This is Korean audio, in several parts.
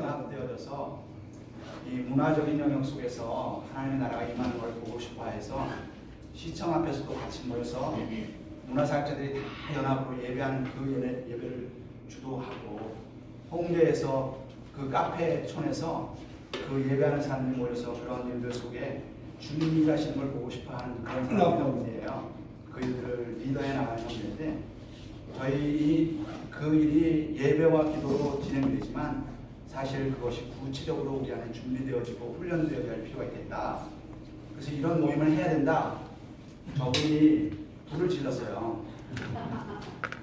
연합되어져서 이 문화적인 영역 속에서 하나님의 나라가 임하는 걸 보고 싶어 해서 시청 앞에서도 같이 모여서 문화사역자들이 다 연합으로 예배하는 그 예배를 주도하고, 홍대에서 그 카페촌에서 그 예배하는 사람들이 모여서 그런 일들 속에 주님이 일하시는 걸 보고 싶어 하는 그런 사람들이에요. 그 일들을 리더해 나가는 형제인데, 저희 그 일이 예배와 기도로 진행되지만 사실 그것이 구체적으로 우리 안에 준비되어지고 훈련되어야 할 필요가 있겠다. 그래서 이런 모임을 해야 된다. 저분이 불을 질렀어요.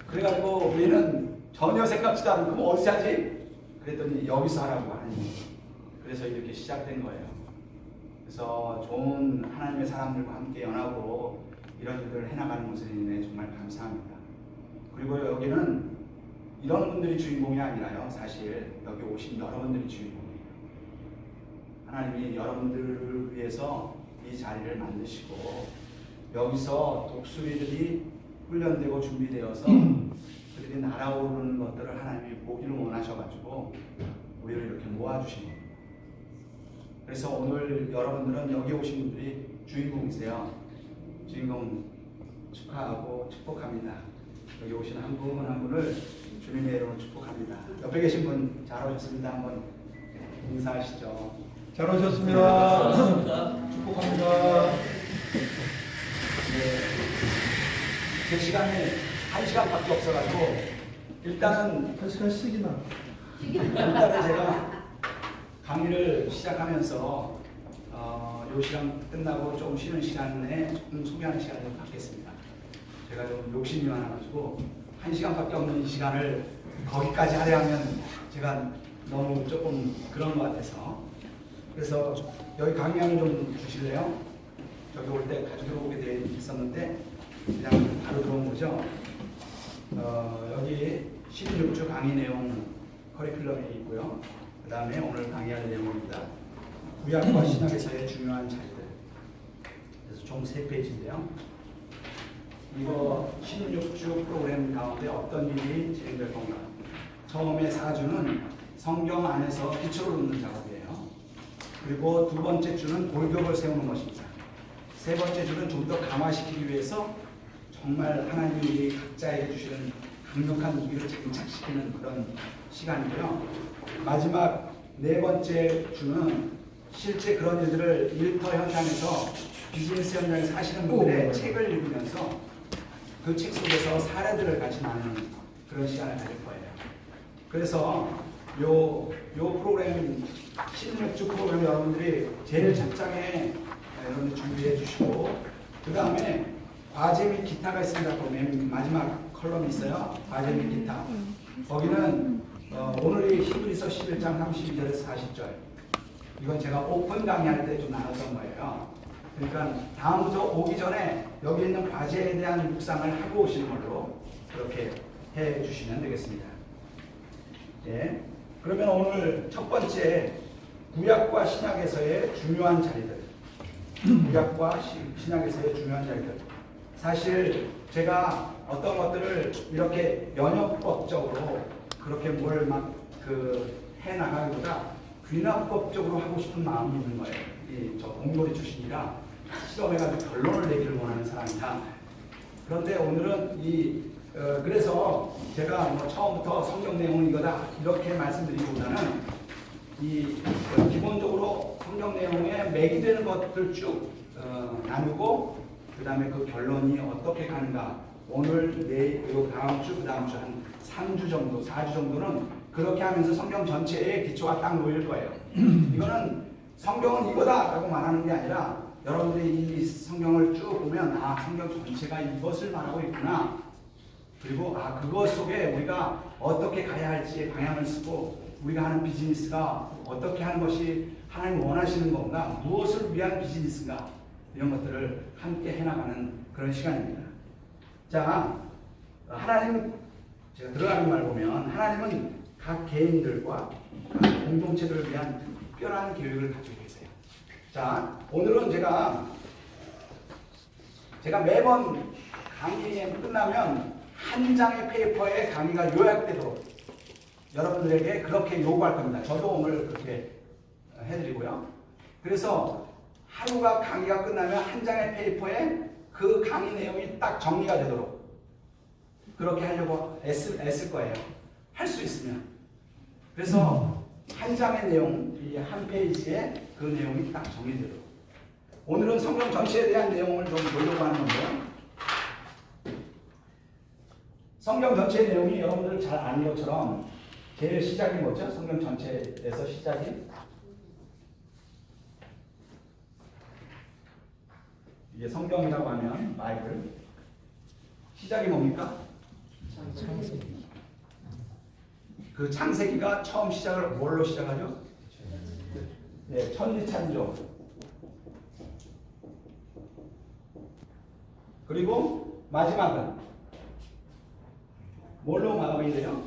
그래가지고 우리는 전혀 생각지도 않고 그럼 어디서 하지? 그랬더니 여기서 하라고 하는 거예요. 그래서 이렇게 시작된 거예요. 그래서 좋은 하나님의 사람들과 함께 연합으로 이런 일들을 해나가는 것에 정말 감사합니다. 그리고 여기는 이런 분들이 주인공이 아니라요. 사실 여기 오신 여러분들이 주인공이에요. 하나님이 여러분들을 위해서 이 자리를 만드시고 여기서 독수리들이 훈련되고 준비되어서 그들이 날아오르는 것들을 하나님이 보기를 원하셔가지고 우리를 이렇게 모아주신 겁니다. 그래서 오늘 여러분들은 여기 오신 분들이 주인공이세요. 주인공 축하하고 축복합니다. 여기 오신 한 분 한 분을 주님의 이름으로 축복합니다. 옆에 계신 분 잘 오셨습니다. 한번 인사하시죠. 잘 오셨습니다. 축복합니다. 네. 제 시간이 1시간밖에 없어가지고 일단은 1시간씩이나 일단은 제가 강의를 시작하면서 이 시간 끝나고 조금 쉬는 시간에 조금 소개하는 시간을 좀 갖겠습니다. 제가 좀 욕심이 많아가지고 1시간밖에 없는 이 시간을 거기까지 하려 하면 제가 너무 조금 그런 것 같아서, 그래서 여기 강의하는 좀 주실래요? 저기 올 때 가지고 오게 돼 있었는데 그냥 바로 들어온 거죠. 여기 16주 강의 내용 커리큘럼이 있고요. 그 다음에 오늘 강의할 내용입니다. 구약과 신약에서의 중요한 자리들. 그래서 총 3페이지인데요. 이거 16주 프로그램 가운데 어떤 일이 진행될 건가. 처음에 4주는 성경 안에서 기초를 놓는 작업이에요. 그리고 두 번째 주는 골격을 세우는 것입니다. 세 번째 주는 좀 더 강화시키기 위해서 정말 하나님이 각자에게 주시는 강력한 무기를 장착시키는 그런 시간이고요. 마지막 네 번째 주는 실제 그런 일들을 일터 현장에서, 비즈니스 현장에서 하시는 분들의 책을 읽으면서 그 책 속에서 사례들을 같이 나누는 그런 시간을 가질 거예요. 그래서 요 프로그램 16주 프로그램 여러분들이 제일 첫 장에 여러분들 준비해 주시고, 그 다음에 과제 및 기타가 있습니다. 맨 마지막 컬럼이 있어요. 과제 및 기타. 거기는 오늘이 히브리서 11장 32절에서 40절. 이건 제가 오픈 강의할 때 좀 나눴던 거예요. 그러니까 다음부터 오기 전에 여기 있는 과제에 대한 묵상을 하고 오시는 걸로 그렇게 해 주시면 되겠습니다. 예. 그러면 오늘 첫 번째, 구약과 신약에서의 중요한 자리들. 구약과 신약에서의 중요한 자리들. 사실 제가 어떤 것들을 이렇게 연역법적으로 그렇게 뭘 막 해나가기보다 귀납법적으로 하고 싶은 마음이 있는 거예요. 저 공놀이 출신이라 실험해가지고 결론을 내기를 원하는 사람이다. 그런데 오늘은 그래서 제가 뭐 처음부터 성경 내용은 이거다 이렇게 말씀드리기보다는 기본적으로 성경 내용에 맥이 되는 것들 쭉 나누고, 그 다음에 그 결론이 어떻게 가는가. 오늘, 내일, 그리고 다음 주, 그 다음 주 한 3주 정도, 4주 정도는 그렇게 하면서 성경 전체의 기초가 딱 놓일 거예요. 이거는 성경은 이거다라고 말하는 게 아니라 여러분들이 이 성경을 쭉 보면 성경 전체가 이것을 말하고 있구나. 그리고 그것 속에 우리가 어떻게 가야 할지의 방향을 쓰고, 우리가 하는 비즈니스가 어떻게 하는 것이 하나님 원하시는 건가, 무엇을 위한 비즈니스인가, 이런 것들을 함께 해나가는 그런 시간입니다. 자, 하나님, 제가 들어가는 말 보면 하나님은 각 개인들과 각 공동체들을 위한 특별한 계획을 가지고 계세요. 자, 오늘은 제가 매번 강의 끝나면 한 장의 페이퍼에 강의가 요약되도록 여러분들에게 그렇게 요구할 겁니다. 저도 오늘 그렇게 해드리고요. 그래서 하루가 강의가 끝나면 한 장의 페이퍼에 그 강의 내용이 딱 정리가 되도록 그렇게 하려고 애쓸 거예요. 할 수 있으면. 그래서 한 장의 내용, 이 한 페이지에 그 내용이 딱 정리되도록. 오늘은 성경 전체에 대한 내용을 좀 보려고 하는 건데요. 성경 전체의 내용이 여러분들 잘 아는 것처럼 제일 시작이 뭐죠? 성경 전체에서 시작이 이게 성경이라고 하면 바이블 시작이 뭡니까? 창세기. 그 창세기가 처음 시작을 뭘로 시작하죠? 네, 천지창조. 그리고 마지막은 뭘로 마감이 돼요?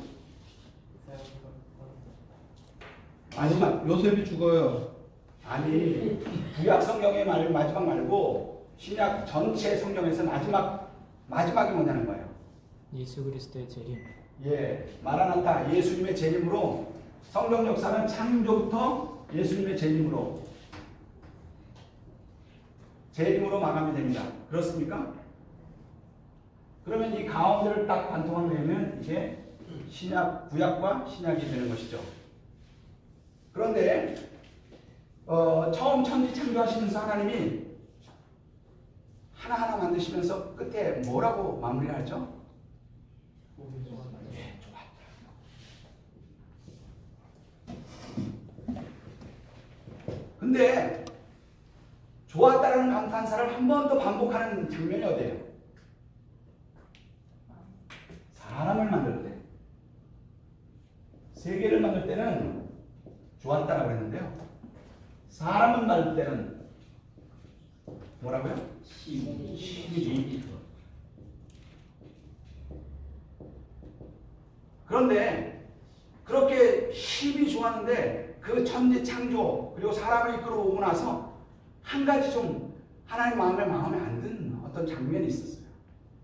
마지막. 요셉이 죽어요. 아니, 구약 성경의 마지막 말고 신약 전체 성경에서 마지막이 뭐냐는 거예요. 예수 그리스도의 재림. 예, 마라나타 예수님의 재림으로 성경 역사는 창조부터 예수님의 재림으로 마감이 됩니다. 그렇습니까? 그러면 이 가운데를 딱 관통하게 되면 이게 구약과 신약이 되는 것이죠. 그런데 처음 천지 창조하시면서 하나님이 하나하나 만드시면서 끝에 뭐라고 마무리를 하죠? 예, 좋았다. 근데 좋았다라는 감탄사를 한 번 더 반복하는 장면이 어디예요? 사람을 만들 때. 세계를 만들 때는 좋았다라고 했는데요. 사람을 만들 때는 뭐라고요? 힘이. 그런데 그렇게 힘이 좋았는데 그 천지 창조 그리고 사람을 이끌어오고 나서 한 가지 좀 하나님 마음에 안 드는 어떤 장면이 있었어요.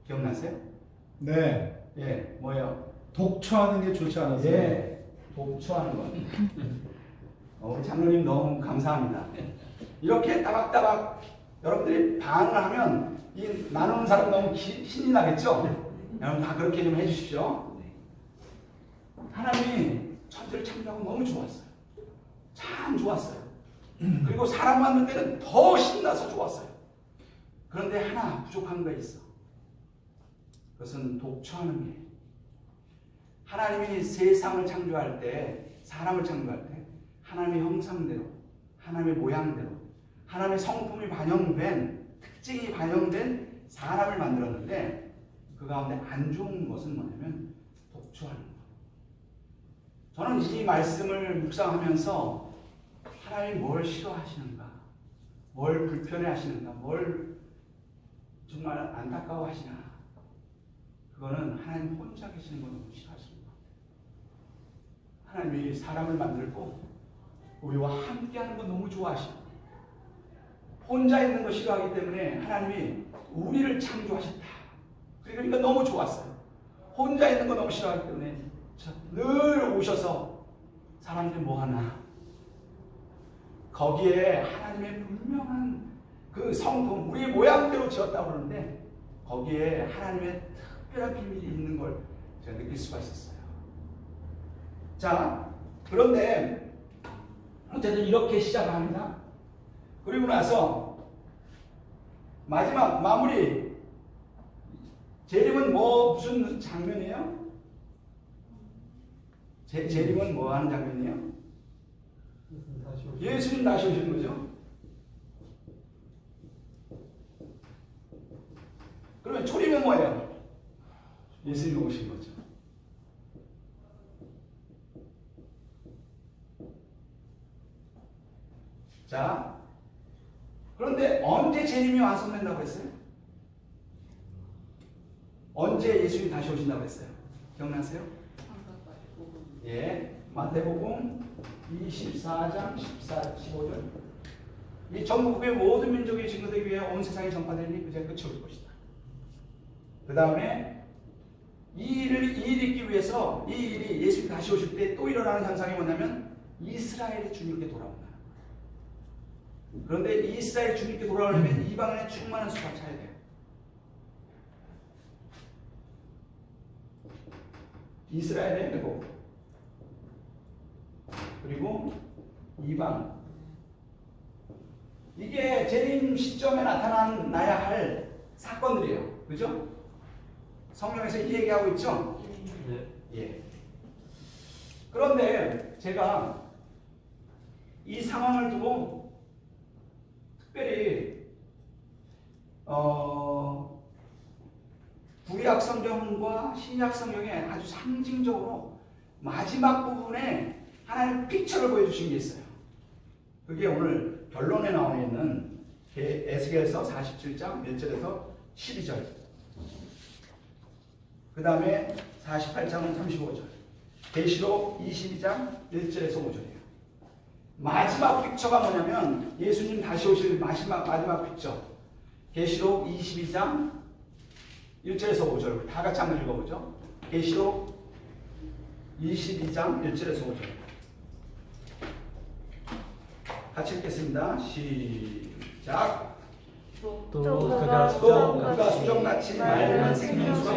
기억나세요? 네. 예, 뭐예요? 독처하는 게 좋지 않았어요? 예, 독초하는 것. 우리 장로님 너무 감사합니다. 이렇게 따박따박 여러분들이 반응을 하면 이 나누는 사람 너무 신이 나겠죠? 여러분 다 그렇게 좀 해주십시오. 하나님이 천지를 창조하고 너무 좋았어요. 참 좋았어요. 그리고 사람 만들 때는 더 신나서 좋았어요. 그런데 하나 부족한 거 있어. 그것은 독초하는 게. 하나님이 세상을 창조할 때, 사람을 창조할 때 하나님의 형상대로, 하나님의 모양대로, 하나님의 성품이 반영된, 특징이 반영된 사람을 만들었는데 그 가운데 안 좋은 것은 뭐냐면 독초하는 것. 저는 이 말씀을 묵상하면서 하나님이 뭘 싫어하시는가, 뭘 불편해하시는가, 뭘 정말 안타까워하시나, 그거는 하나님 혼자 계시는 걸 너무 싫어하십니다. 하나님이 사람을 만들고 우리와 함께하는 거 너무 좋아하시고 혼자 있는 거 싫어하기 때문에 하나님이 우리를 창조하셨다. 그러니까 너무 좋았어요. 혼자 있는 거 너무 싫어하기 때문에 늘 오셔서 사람들이 뭐 하나 거기에 하나님의 분명한 그 성품, 우리 모양대로 지었다고 그러는데 거기에 하나님의 특별한 비밀이 있는 걸 제가 느낄 수가 있었어요. 자, 그런데 어쨌든 이렇게 시작을 합니다. 그리고 나서 마지막 마무리 재림은 무슨 장면이에요? 재림은 뭐 하는 장면이에요? 예수님 다시 오시는 거죠? 그러면 초림은 뭐예요? 예수님이 오신 거죠. 자, 그런데 언제 재림이 완성된다고 했어요? 언제 예수님이 다시 오신다고 했어요? 기억나세요? 예, 마태복음 24장 14, 15절. 이 전국의 모든 민족이 증거되기 위해 온 세상에 전파되니 그제 끝이 올 것이다. 그 다음에 이 일이 있기 위해서 이 일이 예수님 다시 오실 때 또 일어나는 현상이 뭐냐면 이스라엘이 주님께 돌아온다. 그런데 이스라엘이 주님께 돌아오려면 이방인의 충만한 수가 차야 돼요. 이스라엘의 회복, 그리고 이방, 이게 재림 시점에 나타나야 할 사건들이에요. 그죠? 성경에서 이 얘기하고 있죠? 네. 예. 그런데 제가 이 상황을 두고 특별히 구약 성경과 신약 성경에 아주 상징적으로 마지막 부분에 하나의 픽처를 보여주신 게 있어요. 그게 오늘 결론에 나와 있는 에스겔서 47장 1절에서 12절, 그 다음에 48장은 35절, 계시록 22장 1절에서 5절이에요. 마지막 픽처가 뭐냐면 예수님 다시 오실 마지막 픽처, 계시록 22장 1절에서 5절, 다 같이 한번 읽어보죠. 계시록 22장 1절에서 5절 같이 읽겠습니다. 시작. 또 그가 수정같이 맑은 생명수가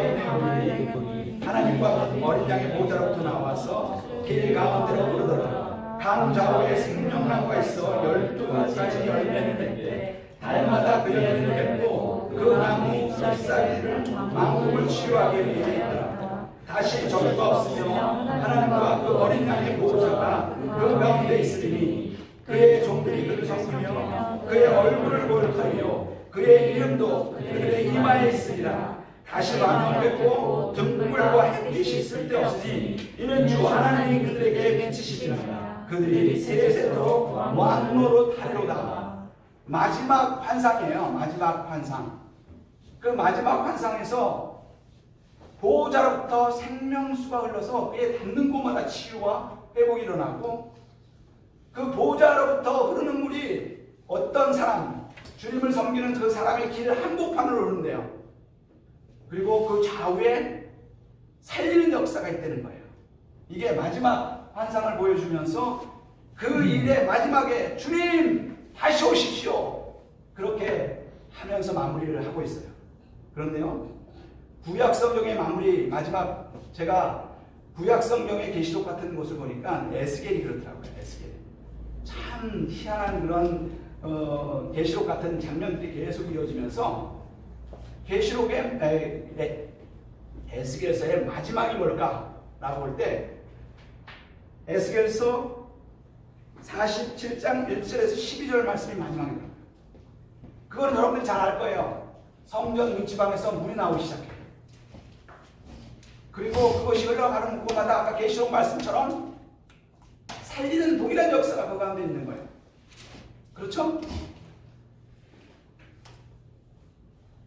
보이니 하나님과 어린 양의 보좌로부터 나와서 길 가운데로 흐르더라. 강 좌우에 생명나무가 있어 12가지 열매를 맺되 달마다 그 열매를 맺고 그 나무 잎사귀를 만국을 치유하기 위해 있더라. 다시 저주가 없으며 하나님과 그 어린 양의 보좌가 그 가운데 있으니 그의 종들이 그를 섬기며 그의 얼굴을 볼 터이요 그의 이름도 그들의 이마에 있으리라. 다시 만왕을 뵙고 등불과 햇빛이 쓸데없으니 이는 주 하나님이 그들에게 비치시리라. 그들이 세세토록 왕노로 타리로다. 마지막 환상이에요. 마지막 환상. 그 마지막 환상에서 보호자로부터 생명수가 흘러서 그에 닿는 곳마다 치유와 회복이 일어나고, 그 보호자로부터 흐르는 물이 어떤 사람, 주님을 섬기는 그 사람의 길 한복판으로 흐른대요. 그리고 그 좌우에 살리는 역사가 있다는 거예요. 이게 마지막 환상을 보여주면서 그 일의 마지막에 주님 다시 오십시오, 그렇게 하면서 마무리를 하고 있어요. 그런데요, 구약 성경의 마무리, 마지막, 제가 구약 성경의 계시록 같은 곳을 보니까 에스겔이 그렇더라고요. 에스겔. 참 희한한 그런 계시록 같은 장면들이 계속 이어지면서 계시록의 에스겔서의 마지막이 뭘까라고 볼 때 에스겔서 47장 1절에서 12절 말씀이 마지막입니다. 그건 여러분들이 잘 알 거예요. 성전 문지방에서 물이 나오기 시작해요. 그리고 그것이 흘러가는 곳마다 아까 계시록 말씀처럼 살리는 동일한 역사가 그 가운데 있는 거예요. 그렇죠?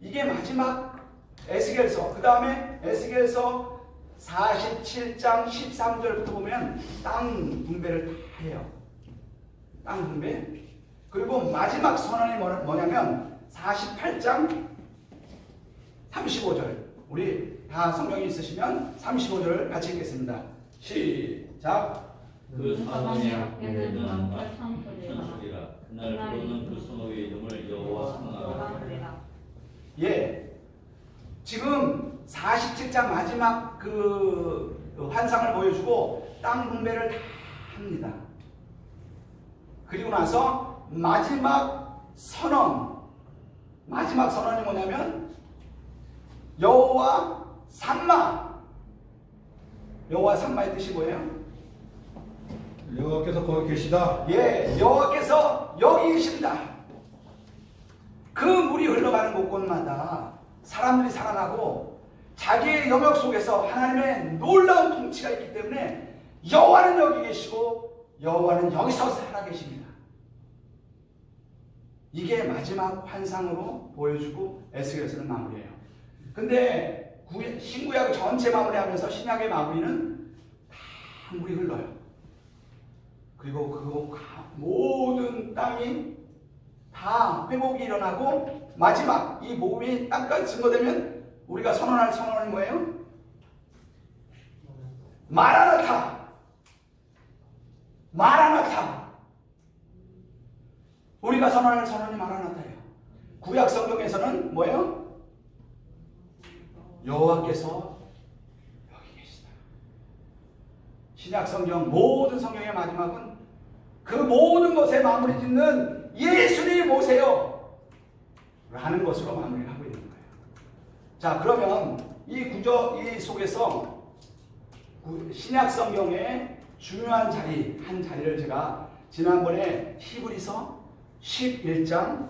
이게 마지막 에스겔서. 그 다음에 에스겔서 47장 13절부터 보면 땅 분배를 다 해요. 땅 분배. 그리고 마지막 선언이 뭐냐면 48장 35절. 우리 다 성경이 있으시면 35절을 같이 읽겠습니다. 시작. 그 사방에 악기는 천소리라. 그날 부르는 그 선호의 이름을 여호와 선언하라. 예, 지금 47장 마지막 그 환상을 보여주고 땅 분배를 다 합니다. 그리고 나서 마지막 선언이 뭐냐면 여호와 삼마. 여호와 삼마의 뜻이 뭐예요? 여호와께서 거기 계시다. 예, 여호와께서 여기 계십니다. 그 물이 흘러가는 곳곳마다 사람들이 살아나고 자기의 영역 속에서 하나님의 놀라운 통치가 있기 때문에 여호와는 여기 계시고 여호와는 여기서 살아계십니다. 이게 마지막 환상으로 보여주고 에스겔서는 마무리해요. 근데 신구약 전체 마무리하면서 신약의 마무리는 다 물이 흘러요. 그리고 그 모든 땅이 다 회복이 일어나고 마지막 이 복음이 땅까지 증거되면 우리가 선언할 선언이 뭐예요? 마라나타. 마라나타. 우리가 선언하는 선언이 마라나타예요. 구약 성경에서는 뭐예요? 여호와께서 여기 계시다. 신약 성경 모든 성경의 마지막은 그 모든 것에 마무리 짓는 예수님 오세요 라는 것으로 마무리를 하고 있는 거예요. 자, 그러면 이 구절 이 속에서 신약 성경의 중요한 자리 한 자리를 제가 지난번에 히브리서 11장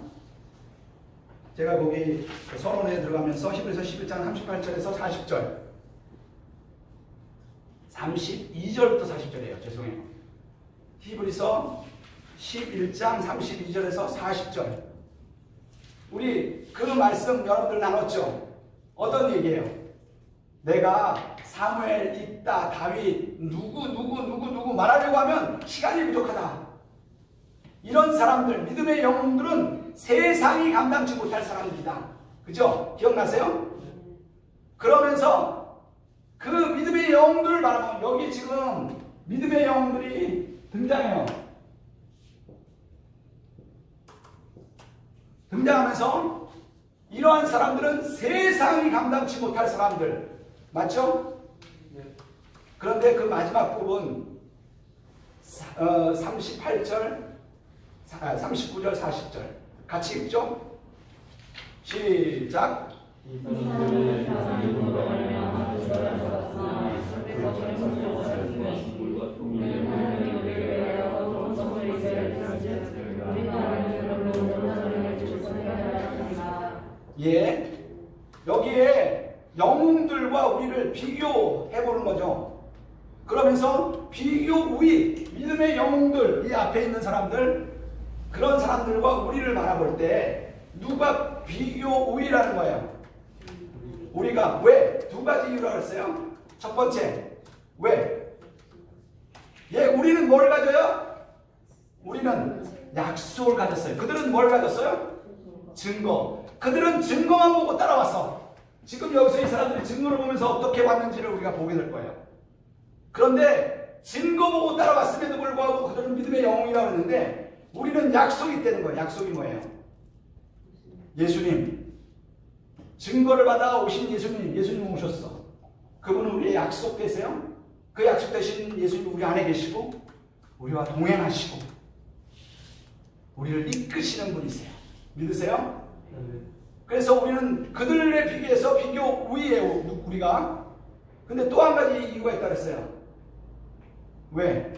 제가 거기 서론에 들어가면서 히브리서 11장 38절에서 40절 32절부터 40절이에요. 죄송해요. 히브리서 11장 32절에서 40절 우리 그 말씀 여러분들 나눴죠? 어떤 얘기예요? 내가 사무엘, 입다, 다윗 누구 말하려고 하면 시간이 부족하다. 이런 사람들, 믿음의 영웅들은 세상이 감당치 못할 사람들이다. 그죠? 기억나세요? 그러면서 그 믿음의 영웅들을 말하면 여기 지금 믿음의 영웅들이 등장해요. 등장하면서 이러한 사람들은 세상이 감당치 못할 사람들. 맞죠? 그런데 그 마지막 부분 38절 39절 40절 같이 읽죠? 시작. 예, 여기에 영웅들과 우리를 비교해보는 거죠. 그러면서 비교 우위, 믿음의 영웅들, 이 앞에 있는 사람들, 그런 사람들과 우리를 바라볼 때 누가 비교 우위라는 거예요? 우리가. 왜? 두 가지 이유라고 했어요. 첫 번째, 왜? 예, 우리는 뭘 가져요? 우리는 약속을 가졌어요. 그들은 뭘 가졌어요? 증거. 그들은 증거만 보고 따라왔어. 지금 여기서 이 사람들이 증거를 보면서 어떻게 왔는지를 우리가 보게 될 거예요. 그런데 증거 보고 따라왔음에도 불구하고 그들은 믿음의 영웅이라고 했는데 우리는 약속이 있다는 거예요. 약속이 뭐예요? 예수님. 증거를 받아 오신 예수님 오셨어. 그분은 우리의 약속 되세요. 그 약속 되신 예수님 우리 안에 계시고 우리와 동행하시고 우리를 이끄시는 분이세요. 믿으세요? 그래서 우리는 그들에 비교해서 비교 우위예요. 우리가. 근데 또 한 가지 이유가 있다 그랬어요. 왜?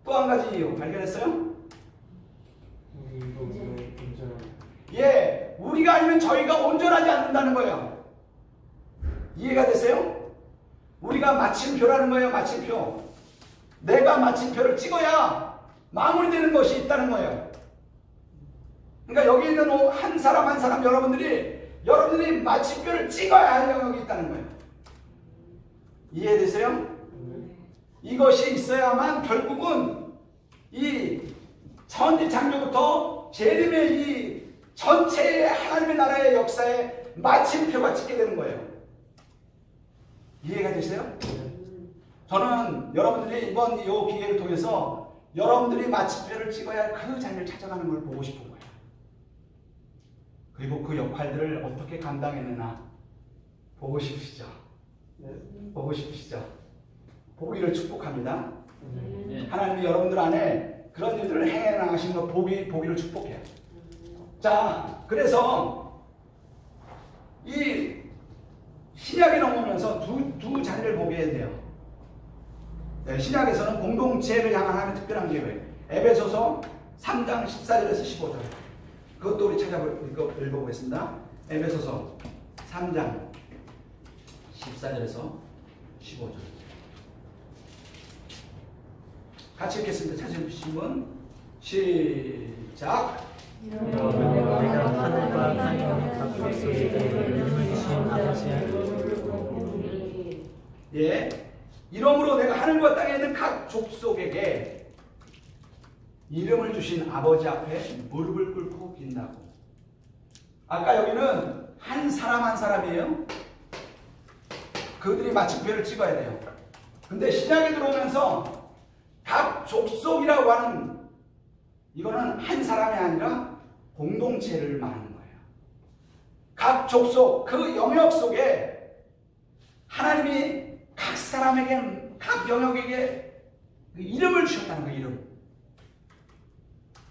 또 한 가지 이유 발견했어요? 예, 우리가 아니면 저희가 온전하지 않는다는 거예요. 이해가 되세요? 우리가 마침표라는 거예요. 마침표. 내가 마침표를 찍어야 마무리되는 것이 있다는 거예요. 그러니까 여기 있는 한 사람 한 사람 여러분들이 마침표를 찍어야 여기 있다는 거예요. 이해되세요? 이것이 있어야만 결국은 이 천지창조부터 재림의 이 전체의 하나님의 나라의 역사에 마침표가 찍게 되는 거예요. 이해가 되세요? 저는 여러분들이 이번 이 기회를 통해서 여러분들이 마침표를 찍어야 할 그 자리를 찾아가는 걸 보고 싶은 거예요. 그리고 그 역할들을 어떻게 감당했느냐 보고 싶으시죠? 보고 싶으시죠? 보기를 축복합니다. 하나님이 여러분들 안에 그런 일들을 행해 나가시는 거 보기를 축복해요. 자, 그래서 이 신약에 넘어오면서 두 자리를 보게 돼요. 네, 신약에서는 공동체를 향한 하나님의 특별한 계획. 에베소서 3장 14절에서 15절. 그것도 우리 읽어보겠습니다. 에베소서 3장 14절에서 15절. 같이 읽겠습니다. 찾으신 분 시작. 내가 하늘과 땅의 각각 속에 이름을 주신 아버지의 예, 이러므로 내가 하늘과 땅에 있는 각 족속에게 이름을 주신 아버지 앞에 무릎을 꿇고 빈다고. 아까 여기는 한 사람 한 사람이에요. 그들이 마침표를 찍어야 돼요. 근데 신약에 들어오면서 각 족속이라고 하는 이거는 한 사람이 아니라 공동체를 말하는 거예요. 각 족속, 그 영역 속에 하나님이 각 사람에게, 각 영역에게 그 이름을 주셨다는 그 이름.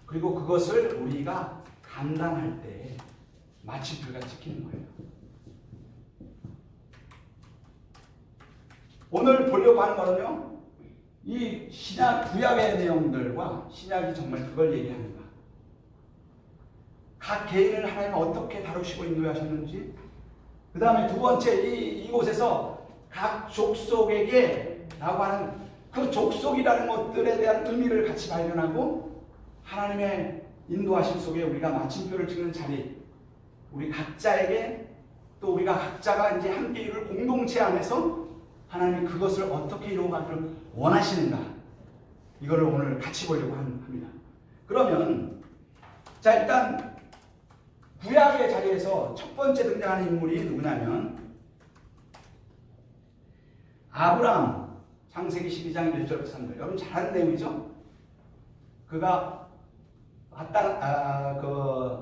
그리고 그것을 우리가 감당할 때 마침표가 찍히는 거예요. 오늘 보려고 하는 거는요, 이 신약, 구약의 내용들과 신약이 정말 그걸 얘기합니다. 각 개인을 하나님은 어떻게 다루시고 인도하셨는지, 그 다음에 두 번째, 이곳에서 각 족속에게 라고 하는 그 족속이라는 것들에 대한 의미를 같이 발견하고, 하나님의 인도하심 속에 우리가 마침표를 찍는 자리, 우리 각자에게, 또 우리가 각자가 이제 함께 이룰 공동체 안에서 하나님이 그것을 어떻게 이루어가기를 원하시는가, 이거를 오늘 같이 보려고 합니다. 그러면 자, 일단 구약의 자리에서 첫 번째 등장하는 인물이 누구냐면 아브라함, 창세기 12장 1절부터 3절. 여러분 잘 아는 내용이죠? 그가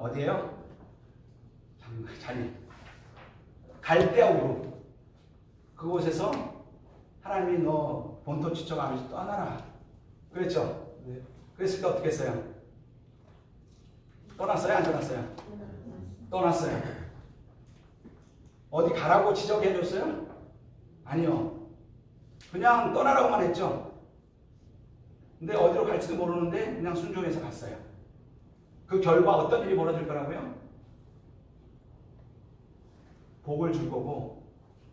어디예요? 자리 갈대아 우르, 그곳에서 하나님이 너 본토 지척 아비지 떠나라 그랬죠? 네. 그랬을 때 어떻게 했어요? 떠났어요? 안 떠났어요? 떠났어요. 어디 가라고 지적해 줬어요? 아니요. 그냥 떠나라고만 했죠. 근데 어디로 갈지도 모르는데 그냥 순종해서 갔어요. 그 결과 어떤 일이 벌어질 거라고요? 복을 줄 거고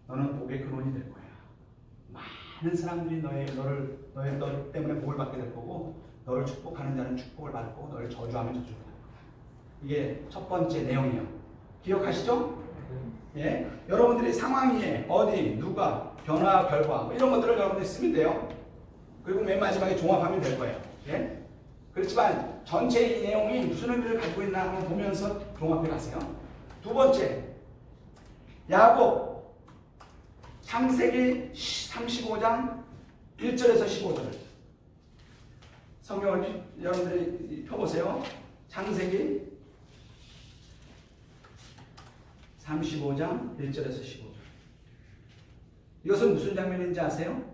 너는 복의 근원이 될 거야. 많은 사람들이 너 때문에 복을 받게 될 거고, 너를 축복하는 자는 축복을 받고 너를 저주하면 저주를 받을 거야. 이게 첫 번째 내용이에요. 기억하시죠? 예? 여러분들이 상황이 어디, 누가, 변화, 결과 이런 것들을 여러분들이 쓰면 돼요. 그리고 맨 마지막에 종합하면 될 거예요. 예? 그렇지만 전체 이 내용이 무슨 의미를 가지고 있나 한번 보면서 종합해 가세요. 두 번째, 야곱, 창세기 35장 1절에서 15절. 성경을 여러분들이 펴보세요. 창세기 35장 1절에서 15절. 이것은 무슨 장면인지 아세요?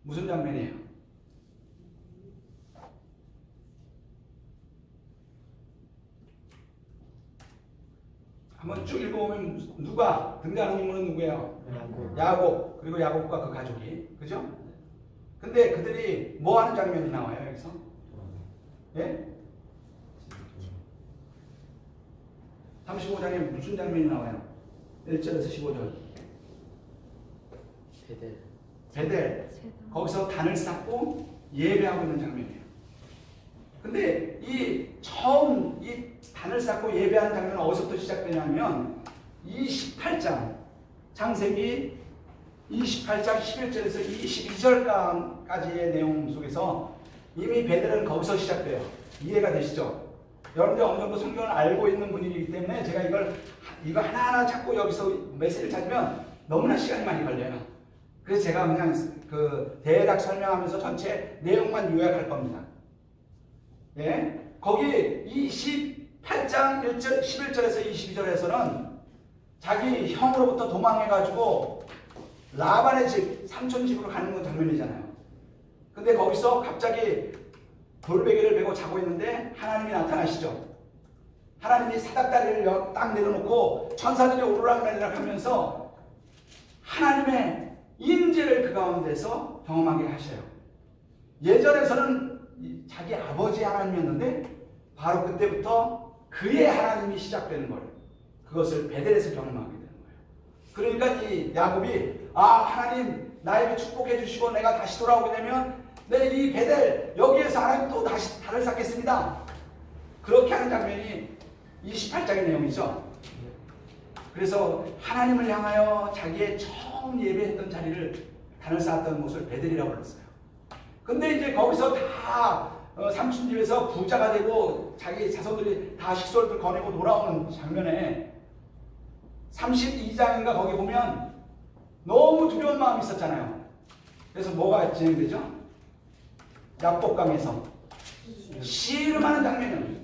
무슨 장면이에요? 한번 쭉 읽어보면 누가 등장하는 인물은 누구예요? 야곱. 그리고 야곱과 그 가족이, 그죠? 근데 그들이 뭐 하는 장면이 나와요 여기서? 예? 35장에 무슨 장면이 나와요? 1절에서 15절. 베델. 거기서 단을 쌓고 예배하고 있는 장면이에요. 근데 이 단을 쌓고 예배하는 장면은 어디서부터 시작되냐면 28장, 창세기 28장 11절에서 22절까지의 내용 속에서 이미 베델은 거기서 시작돼요. 이해가 되시죠? 여러분들 어느 정도 성경을 알고 있는 분이기 때문에 제가 이거 하나하나 찾고 여기서 메시지를 찾으면 너무나 시간이 많이 걸려요. 그래서 제가 그냥 그 대략 설명하면서 전체 내용만 요약할 겁니다. 예? 거기 28장 1절, 11절에서 22절에서는 자기 형으로부터 도망해가지고 라반의 집, 삼촌 집으로 가는 건 장면이잖아요. 근데 거기서 갑자기 돌베개를 메고 자고 있는데 하나님이 나타나시죠. 하나님이 사닥다리를 딱 내려놓고 천사들이 오르락내리락 하면서 하나님의 임재를 그 가운데서 경험하게 하셔요. 예전에서는 자기 아버지 하나님이었는데 바로 그때부터 그의 하나님이 시작되는 거예요. 그것을 베델에서 경험하게 되는 거예요. 그러니까 이 야곱이 하나님 나에게 축복해 주시고 내가 다시 돌아오게 되면 내 이 베델 여기에서 하나님 또 다시 달을 쌓겠습니다. 그렇게 하는 장면이 28장의 내용이죠. 그래서 하나님을 향하여 자기의 처음 예배했던 자리를 단을 쌓았던 곳을 베델이라고 불렀어요. 근데 이제 거기서 다 삼촌 집에서 부자가 되고 자기 자손들이 다 식솔들 거내고 돌아오는 장면에 32장인가 거기 보면 너무 두려운 마음이 있었잖아요. 그래서 뭐가 진행되죠? 야복강에서 씨름하는 장면이에요.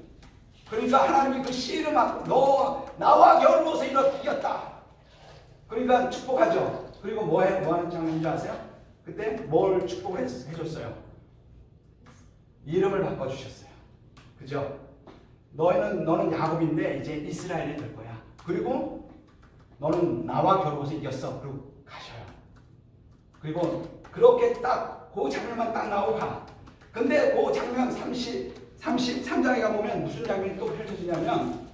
그러니까 하나님이 그 씨름하고 너 나와 겨루어서 이겼다. 그러니까 축복하죠. 그리고 뭐 하는 장면인지 아세요? 그때 뭘 축복을 해줬어요? 이름을 바꿔주셨어요. 그죠? 너는 야곱인데 이제 이스라엘이 될 거야. 그리고 너는 나와 겨루어서 이겼어. 그리고 가셔요. 그리고 그렇게 딱 그 장면만 딱 나오고 가. 근데 그 장면 33장에 가보면 무슨 장면이 또 펼쳐지냐면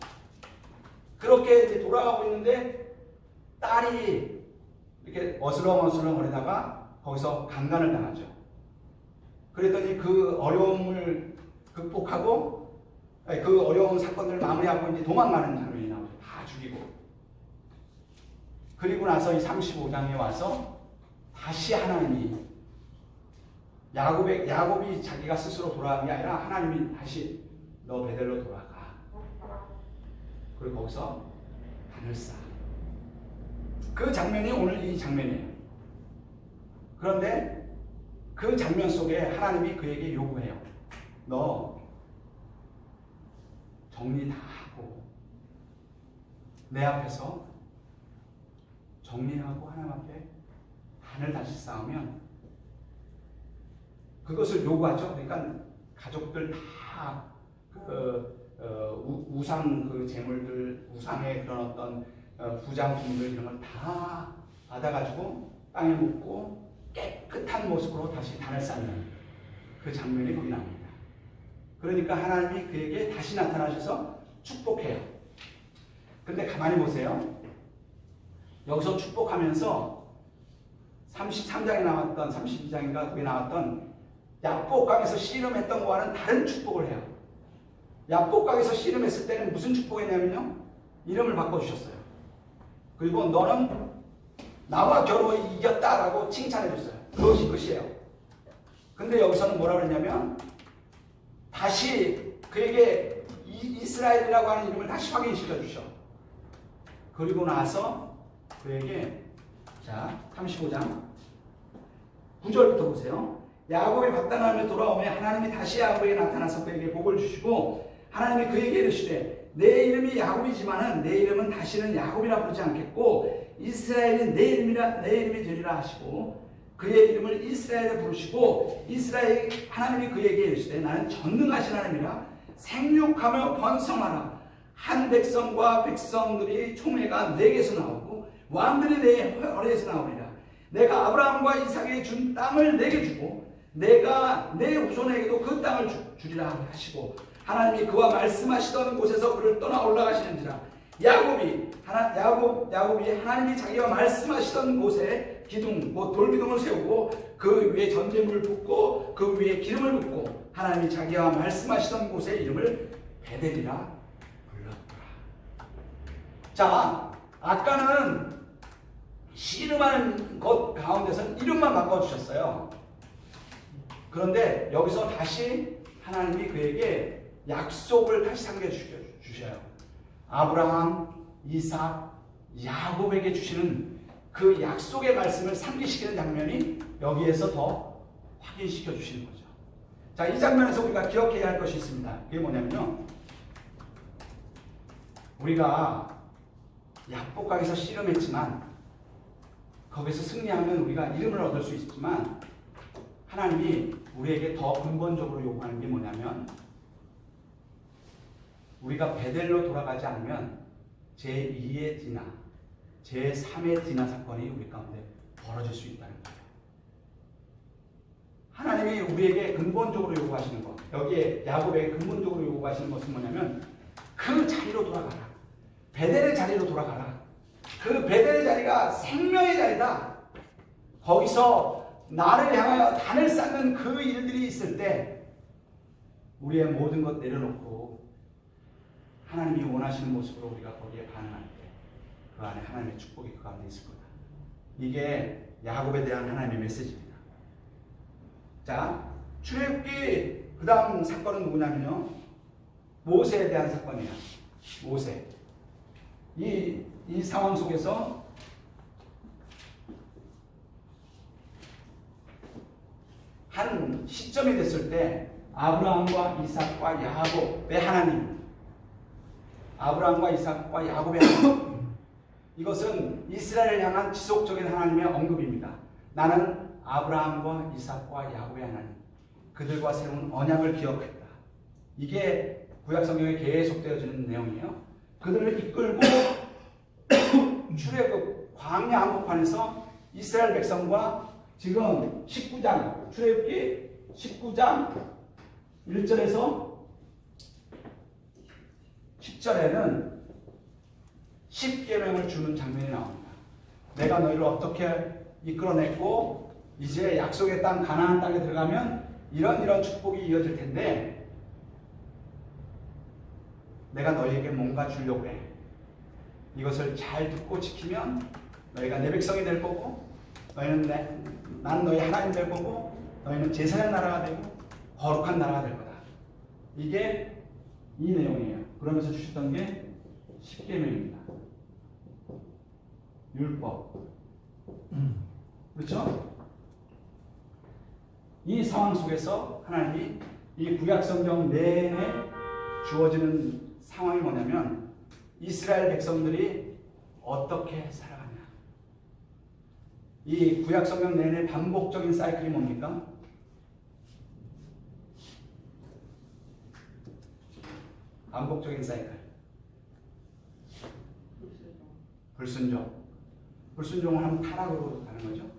그렇게 이제 돌아가고 있는데 딸이 이렇게 어슬렁어슬렁 거리다가 거기서 강간을 당하죠. 그랬더니 그 어려움을 극복하고 그 어려운 사건들을 마무리하고 이제 도망가는 장면이 나오죠. 다 죽이고. 그리고 나서 이 35장에 와서 다시 하나님이 야곱이 자기가 스스로 돌아간 게 아니라 하나님이 다시 너 베델로 돌아가. 그리고 거기서 단을 쌓아. 그 장면이 오늘 이 장면이에요. 그런데 그 장면 속에 하나님이 그에게 요구해요. 너 정리 다 하고 내 앞에서 정리하고 하나님 앞에 단을 다시 쌓으면 그것을 요구하죠. 그러니까 가족들 다 우상 그 재물들, 우상의 그런 어떤 부장품들 이런 걸 다 받아가지고 땅에 묻고 깨끗한 모습으로 다시 단을 쌓는 그 장면이 거기 나옵니다. 그러니까 하나님이 그에게 다시 나타나셔서 축복해요. 근데 가만히 보세요. 여기서 축복하면서 33장에 나왔던 32장인가 거기 나왔던 야복강에서 씨름했던 거와는 다른 축복을 해요. 야복강에서 씨름했을 때는 무슨 축복했냐면요. 이름을 바꿔주셨어요. 그리고 너는 나와 겨루어 이겼다라고 칭찬해줬어요. 그것이 끝이에요. 근데 여기서는 뭐라 그랬냐면 다시 그에게 이스라엘이라고 하는 이름을 다시 확인시켜 주셔. 그리고 나서 그에게 자 35장 9절부터 보세요. 야곱이 받단하며 돌아오며 하나님이 다시 야곱에게 나타나서 그에게 복을 주시고 하나님이 그에게 이르시되 내 이름이 야곱이지만은 내 이름은 다시는 야곱이라 부르지 않겠고 이스라엘이 내 이름이 되리라 하시고 그의 이름을 이스라엘에 부르시고 이스라엘 하나님이 그에게 이르시되 나는 전능하신 하나님이라 생육하며 번성하라. 한 백성과 백성들이 총회가 내게서 나오고 왕들이 내 허리에서 나오리라. 내가 아브라함과 이삭에게 준 땅을 내게 주고 내가 내 후손에게도 그 땅을 주리라 하시고 하나님이 그와 말씀하시던 곳에서 그를 떠나 올라가시는지라. 야곱이 하나님이 자기와 말씀하시던 곳에 기둥 곧 돌기둥을 세우고 그 위에 전제물을 붓고 그 위에 기름을 붓고 하나님이 자기와 말씀하시던 곳의 이름을 베델이라 불렀더라. 자, 아까는 씨름하는 것 가운데서는 이름만 바꿔주셨어요. 그런데 여기서 다시 하나님이 그에게 약속을 다시 상기해주셔요. 아브라함, 이삭, 야곱에게 주시는 그 약속의 말씀을 상기시키는 장면이 여기에서 더 확인시켜 주시는 거죠. 자, 이 장면에서 우리가 기억해야 할 것이 있습니다. 그게 뭐냐면요. 우리가 야복강에서 씨름했지만 거기서 승리하면 우리가 이름을 얻을 수 있지만 하나님이 우리에게 더 근본적으로 요구하는 게 뭐냐면 우리가 베델로 돌아가지 않으면 제2의 디나, 제3의 디나 사건이 우리 가운데 벌어질 수 있다는 거예요. 하나님이 우리에게 근본적으로 요구하시는 것, 여기에 야곱에게 근본적으로 요구하시는 것은 뭐냐면 그 자리로 돌아가라. 베델의 자리로 돌아가라. 그 베델의 자리가 생명의 자리다. 거기서 나를 향하여 단을 쌓는 그 일들이 있을 때 우리의 모든 것 내려놓고 하나님이 원하시는 모습으로 우리가 거기에 반응할 때 그 안에 하나님의 축복이 그 가운데 있을 거다. 이게 야곱에 대한 하나님의 메시지입니다. 자, 출애굽기 그 다음 사건은 누구냐면요. 모세에 대한 사건이에요. 모세. 이 상황 속에서 한 시점이 됐을 때 아브라함과 이삭과 야곱의 하나님, 아브라함과 이삭과 야곱의 하나님, 이것은 이스라엘을 향한 지속적인 하나님의 언급입니다. 나는 아브라함과 이삭과 야곱의 하나님, 그들과 세운 언약을 기억했다. 이게 구약 성경에 계속되어지는 내용이에요. 그들을 이끌고 출애굽 광야 한복판에서 이스라엘 백성과 지금 19장 출애굽기 19장 1절에서 10절에는 10계명을 주는 장면이 나옵니다. 내가 너희를 어떻게 이끌어냈고 이제 약속의 땅 가나안 땅에 들어가면 이런 축복이 이어질 텐데 내가 너희에게 뭔가 주려고 해. 이것을 잘 듣고 지키면 너희가 내 백성이 될 거고 너희는 난 너희 하나님 될 거고 너희는 제사장 나라가 되고 거룩한 나라가 될 거다. 이게 이 내용이에요. 그러면서 주셨던 게 10계명입니다. 율법. 그렇죠? 이 상황 속에서 하나님이 이 구약 성경 내내 주어지는 상황이 뭐냐면 이스라엘 백성들이 어떻게 살아가냐. 이 구약 성경 내내 반복적인 사이클이 뭡니까? 반복적인 사이클. 불순종. 불순종을 하면 타락으로 가는 거죠.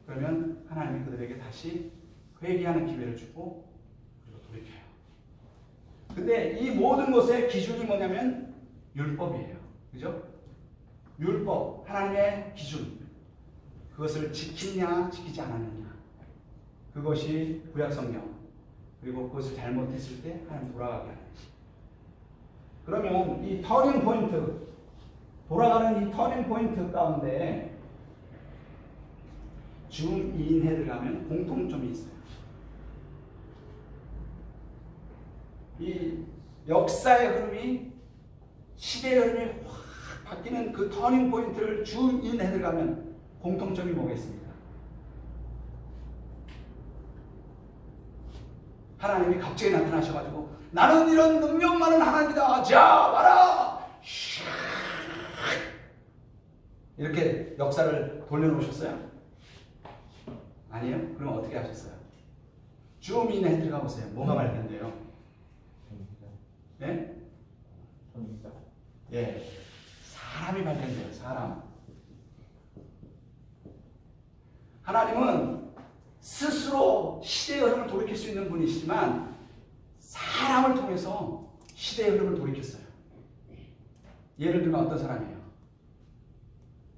그러면 하나님이 그들에게 다시 회개하는 기회를 주고 그리고 돌이켜요. 근데 이 모든 것의 기준이 뭐냐면 율법이에요. 그죠? 율법, 하나님의 기준. 그것을 지키냐 지키지 않았느냐. 그것이 구약 성경. 그리고 그것을 잘못했을 때 하나님 돌아가게 하는 거죠. 그러면 이 터닝 포인트, 돌아가는 이 터닝 포인트 가운데 중2인에 들어가면 공통점이 있어요. 이 역사의 흐름이, 시대의 흐름이 확 바뀌는 그 터닝 포인트를 중2인에 들어가면 공통점이 뭐겠습니까? 하나님이 갑자기 나타나셔가지고 나는 이런 능력 많은 하나님이다. 자, 봐라. 이렇게 역사를 돌려놓으셨어요? 아니에요? 그럼 어떻게 하셨어요? 줌인에 들어가 보세요. 뭐가 발견돼요? 네? 예, 사람이 발견돼요. 사람. 하나님은 스스로 시대의 흐름을 돌이킬 수 있는 분이시지만 사람을 통해서 시대의 흐름을 돌이켰어요. 예를 들면 어떤 사람이에요?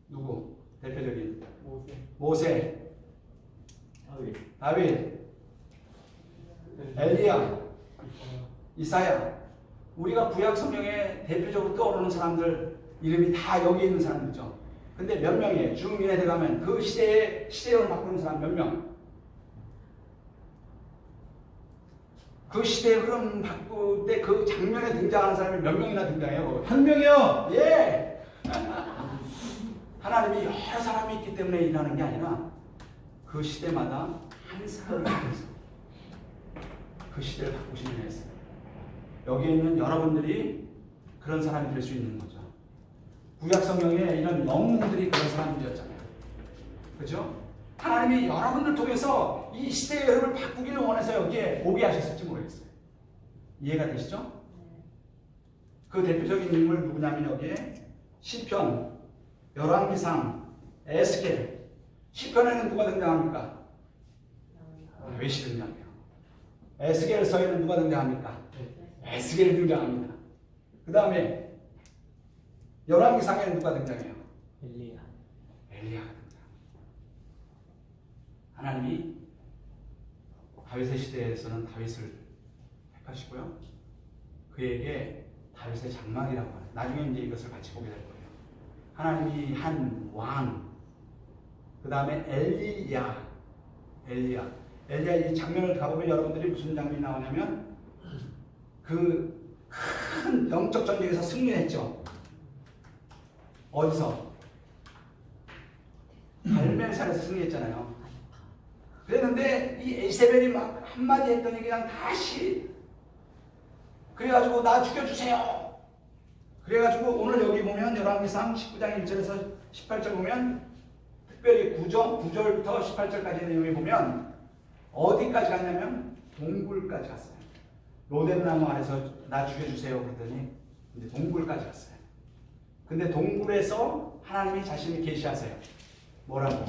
누구? 대표적인 모세, 다윗, 엘리야, 이사야. 우리가 구약 성경에 대표적으로 떠오르는 사람들 이름이 다 여기 있는 사람이죠. 근데 몇 명이에요? 중인에 들어가면 그 시대의 시대를 바꾸는 사람 몇 명? 그 시대의 흐름 바꿀 때 그 장면에 등장하는 사람이 몇 명이나 등장해요? 한 명이요. 예. 하나님이 여러 사람이 있기 때문에 일하는 게 아니라 그 시대마다 한 사람을 통해서 그 시대를 바꾸시는 게 있어요. 여기에 있는 여러분들이 그런 사람이 될 수 있는 거죠. 구약 성경에 이런 영웅들이 그런 사람들이었잖아요. 그렇죠? 하나님이 여러분들 통해서 이 시대의 흐름을 바꾸기를 원해서 여기에 오게 하셨을지 모르겠어요. 이해가 되시죠? 그 대표적인 인물 누구냐면 여기에 시편, 열왕기상, 에스겔. 시편에는 누가 등장합니까? 다윗이 등장해요. 에스겔서에는 누가 등장합니까? 에스겔이 등장합니다. 그 다음에 열왕기상에는 누가 등장해요? 엘리야가 등장합니다. 하나님이 다윗의 시대에서는 다윗을 택하시고요. 그에게 다윗의 장막이라고 하는, 나중에 이제 이것을 같이 보게 될 거예요. 하나님이 한 왕, 그 다음에 엘리야. 엘리야 이 장면을 가보면 여러분들이 무슨 장면이 나오냐면 그 큰 영적 전쟁에서 승리했죠. 어디서? 갈멜산에서 승리했잖아요. 그랬는데 이 에이세벨이 막 한마디 했더니 그냥 다시 그래가지고 나 죽여주세요. 그래가지고 오늘 여기 보면 열왕기상 19장 1절에서 18절 보면 특별히 9절부터 18절까지 내용에 보면 어디까지 갔냐면 동굴까지 갔어요. 로뎀나무 아래서 나 죽여주세요 그랬더니 이제 동굴까지 갔어요. 근데 동굴에서 하나님이 자신을 계시하세요. 뭐라고?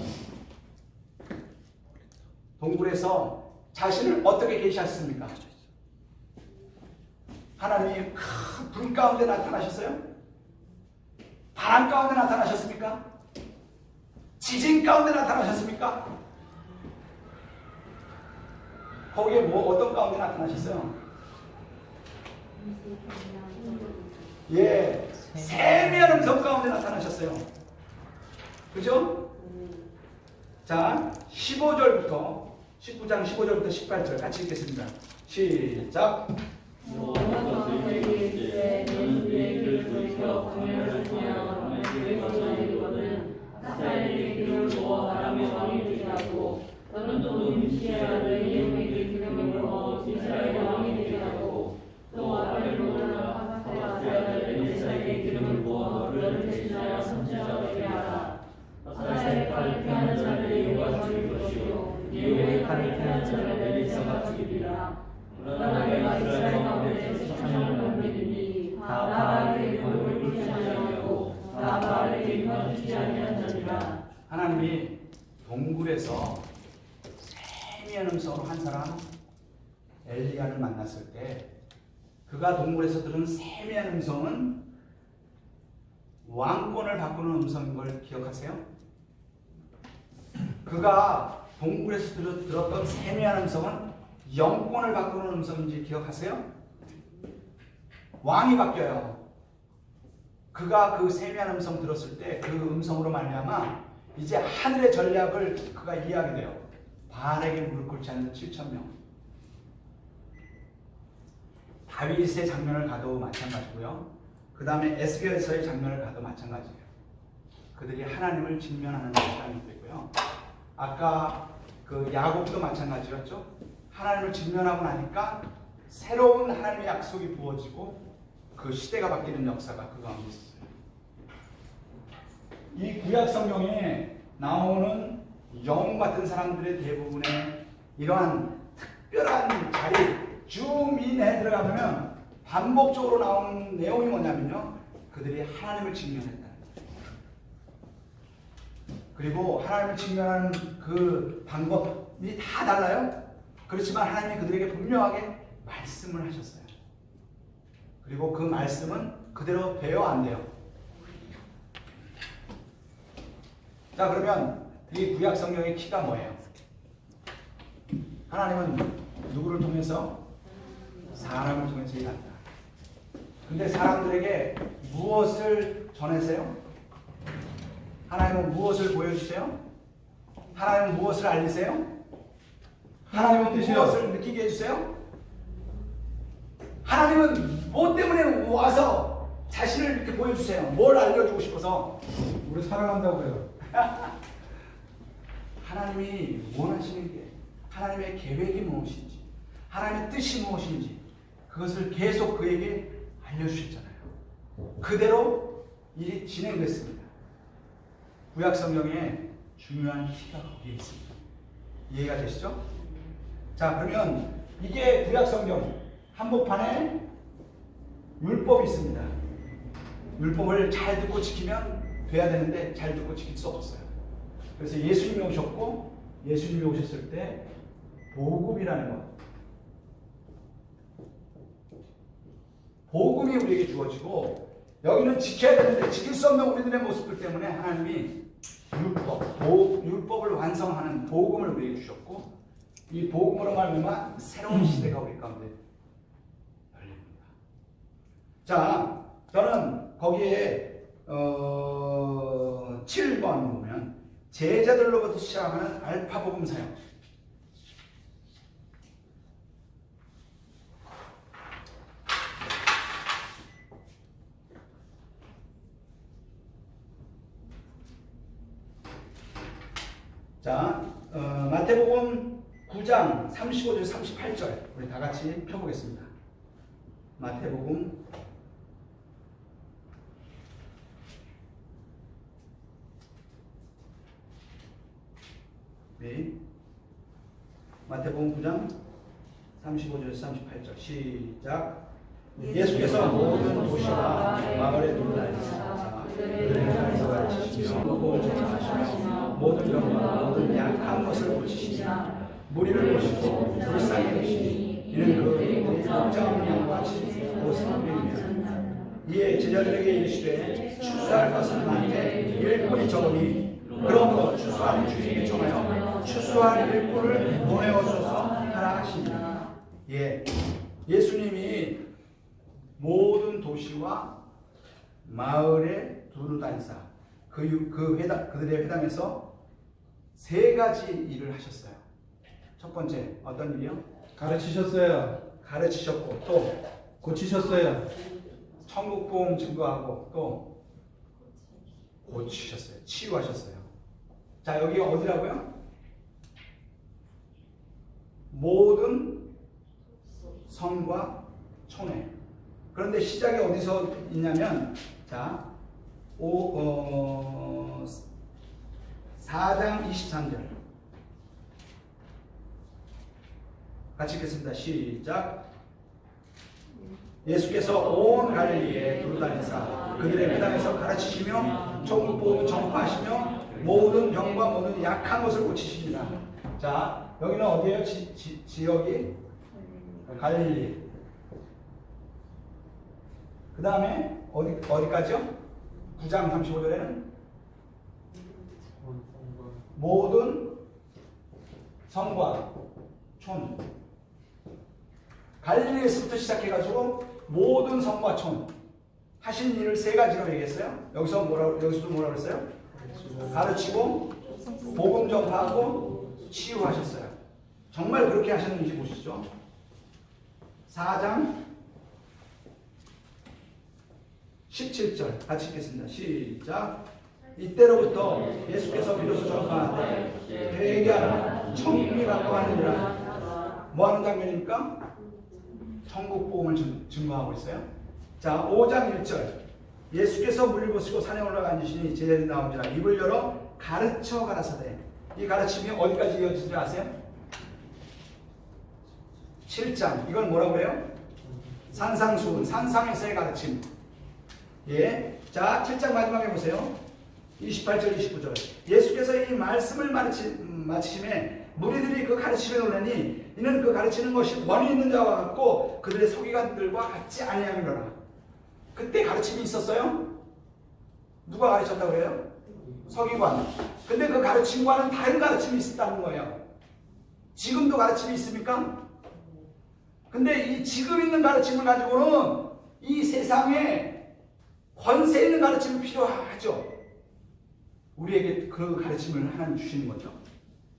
동굴에서 자신을 어떻게 계시하셨습니까? 하나님이 큰 불 가운데 나타나셨어요? 바람 가운데 나타나셨습니까? 지진 가운데 나타나셨습니까? 거기에 뭐 어떤 가운데 나타나셨어요? 예, 세미한 음성 가운데 나타나셨어요. 그죠? 자, 15절부터 19장 15절부터 18절 같이 읽겠습니다. 시작. 하나님이 동굴에서 세미한 음성으로 한 사람 엘리야를 만났을 때 그가 동굴에서 들은 세미한 음성은 왕권을 바꾸는 음성인 걸 기억하세요? 그가 동굴에서 들었던 세미한 음성은 영권을 바꾸는 음성인지 기억하세요? 왕이 바뀌어요. 그가 그 세미한 음성 들었을 때 그 음성으로 말미암아 이제 하늘의 전략을 그가 이해하게 돼요. 바알에게 무릎 꿇지 않는 7,000명. 다윗의 장면을 가도 마찬가지고요. 그 다음에 에스겔서의 장면을 가도 마찬가지예요. 그들이 하나님을 직면하는 사람이 되고요. 아까 그 야곱도 마찬가지였죠. 하나님을 직면하고 나니까 새로운 하나님의 약속이 부어지고 그 시대가 바뀌는 역사가 그 가운데 있어요. 이 구약 성경에 나오는 영웅 같은 사람들의 대부분의 이러한 특별한 자리 주민에 들어가보면 반복적으로 나오는 내용이 뭐냐면요. 그들이 하나님을 직면했다는 거예요. 그리고 하나님을 직면하는 그 방법이 다 달라요. 그렇지만 하나님이 그들에게 분명하게 말씀을 하셨어요. 그리고 그 말씀은 그대로 돼요, 안 돼요? 자, 그러면 이 구약 성경의 키가 뭐예요? 하나님은 누구를 통해서? 사람을 통해서 일한다. 근데 사람들에게 무엇을 전해세요? 하나님은 무엇을 보여주세요? 하나님은 무엇을 알리세요? 하나님은 무엇을 느끼게 해주세요? 하나님은 뭐 때문에 와서 자신을 이렇게 보여주세요? 뭘 알려주고 싶어서? 우리 사랑한다고 그래요. 하나님이 원하시는 게 하나님의 계획이 무엇인지 하나님의 뜻이 무엇인지 그것을 계속 그에게 알려주셨잖아요. 그대로 일이 진행됐습니다. 구약 성경에 중요한 키가 거기에 있습니다. 이해가 되시죠? 자, 그러면 이게 구약 성경 한복판에 율법이 있습니다. 율법을 잘 듣고 지키면 돼야 되는데 잘 듣고 지킬 수 없어요. 그래서 예수님이 오셨고 예수님이 오셨을 때 복음이라는 것, 복음이 우리에게 주어지고 여기는 지켜야 되는데 지킬 수 없는 우리들의 모습들 때문에 하나님이 율법을 완성하는 복음을 우리에게 주셨고 이 복음으로 말미암아 새로운 시대가 우리 가운데 열립니다. 자, 저는 거기에 7번 보면 제자들로부터 시작하는 알파 복음 사역. 자, 마태복음 9장 35절 38절 우리 다 같이 펴보겠습니다. 마태복음 마태복음 9장 35절 38절 시작. 예수께서 모든 도시와 마을에 둘러다니시사 그들의 가르쳐 가르치시며 복음을 전하시며 모든 병과 모든 약한 것을 고치시며 무리를 보시고 불쌍히 여기시니 이는 그들이 목자없는 양과 같이 옷을 입으며 이에 제자들에게 이르시되 추수할 것은 많되 일꾼이 적으니 그러므로 추수하는 주에게 청하여 추수할 일꾼을 보내어줘서 하라 하시니라. 예수님이 모든 도시와 마을에 두루 다니사 그들의 회당에서 세 가지 일을 하셨어요. 첫 번째 어떤 일이요? 가르치셨어요. 가르치셨고 또 고치셨어요. 천국 복음 증거하고 또 고치셨어요. 치유하셨어요. 자, 여기가 어디라고요? 모든 성과 촌에. 그런데 시작이 어디서 있냐면, 자, 4장 23절. 같이 읽겠습니다. 시작. 예수께서 온 갈릴리에 두루다니사 그들의 회당에서 가르치시며 천국 복음을 전파하시며 모든 병과 모든 약한 것을 고치십니다. 자, 여기는 어디예요? 지역이 갈릴리. 그 다음에 어디까지요? 9장 35절에는 모든 성과 촌. 갈릴리에서부터 시작해가지고 모든 성과 촌 하신 일을 세 가지로 얘기했어요. 여기서도 뭐라고 그랬어요? 가르치고 복음 전파하고 치유하셨어요. 정말 그렇게 하셨는지 보시죠. 4장 17절 같이 읽겠습니다. 시작. 이때로부터 예수께서 비로소 전파하되 회개하라 천국이 가까워하느니라. 뭐하는 장면입니까? 천국 복음을 증거하고 있어요. 자, 5장 1절. 예수께서 물을 보시고 산에 올라가 앉으시니 제자들이 나온지라 입을 열어 가르쳐 가라사대. 이 가르침이 어디까지 이어지는지 아세요? 7장. 이걸 뭐라고 그래요? 산상수훈, 산상에서의 가르침. 예. 자, 7장 마지막에 보세요. 28절, 29절. 예수께서 이 말씀을 마치심에 무리들이 그 가르침에 놀라니 이는 그 가르치는 것이 원이 있는 자와 같고 그들의 서기관들과 같지 아니함이로라. 그때 가르침이 있었어요? 누가 가르쳤다고 그래요? 서기관. 근데 그 가르침과는 다른 가르침이 있었다는 거예요. 지금도 가르침이 있습니까? 근데 이 지금 있는 가르침을 가지고는 이 세상에 권세 있는 가르침이 필요하죠. 우리에게 그 가르침을 하나님 주시는 거죠.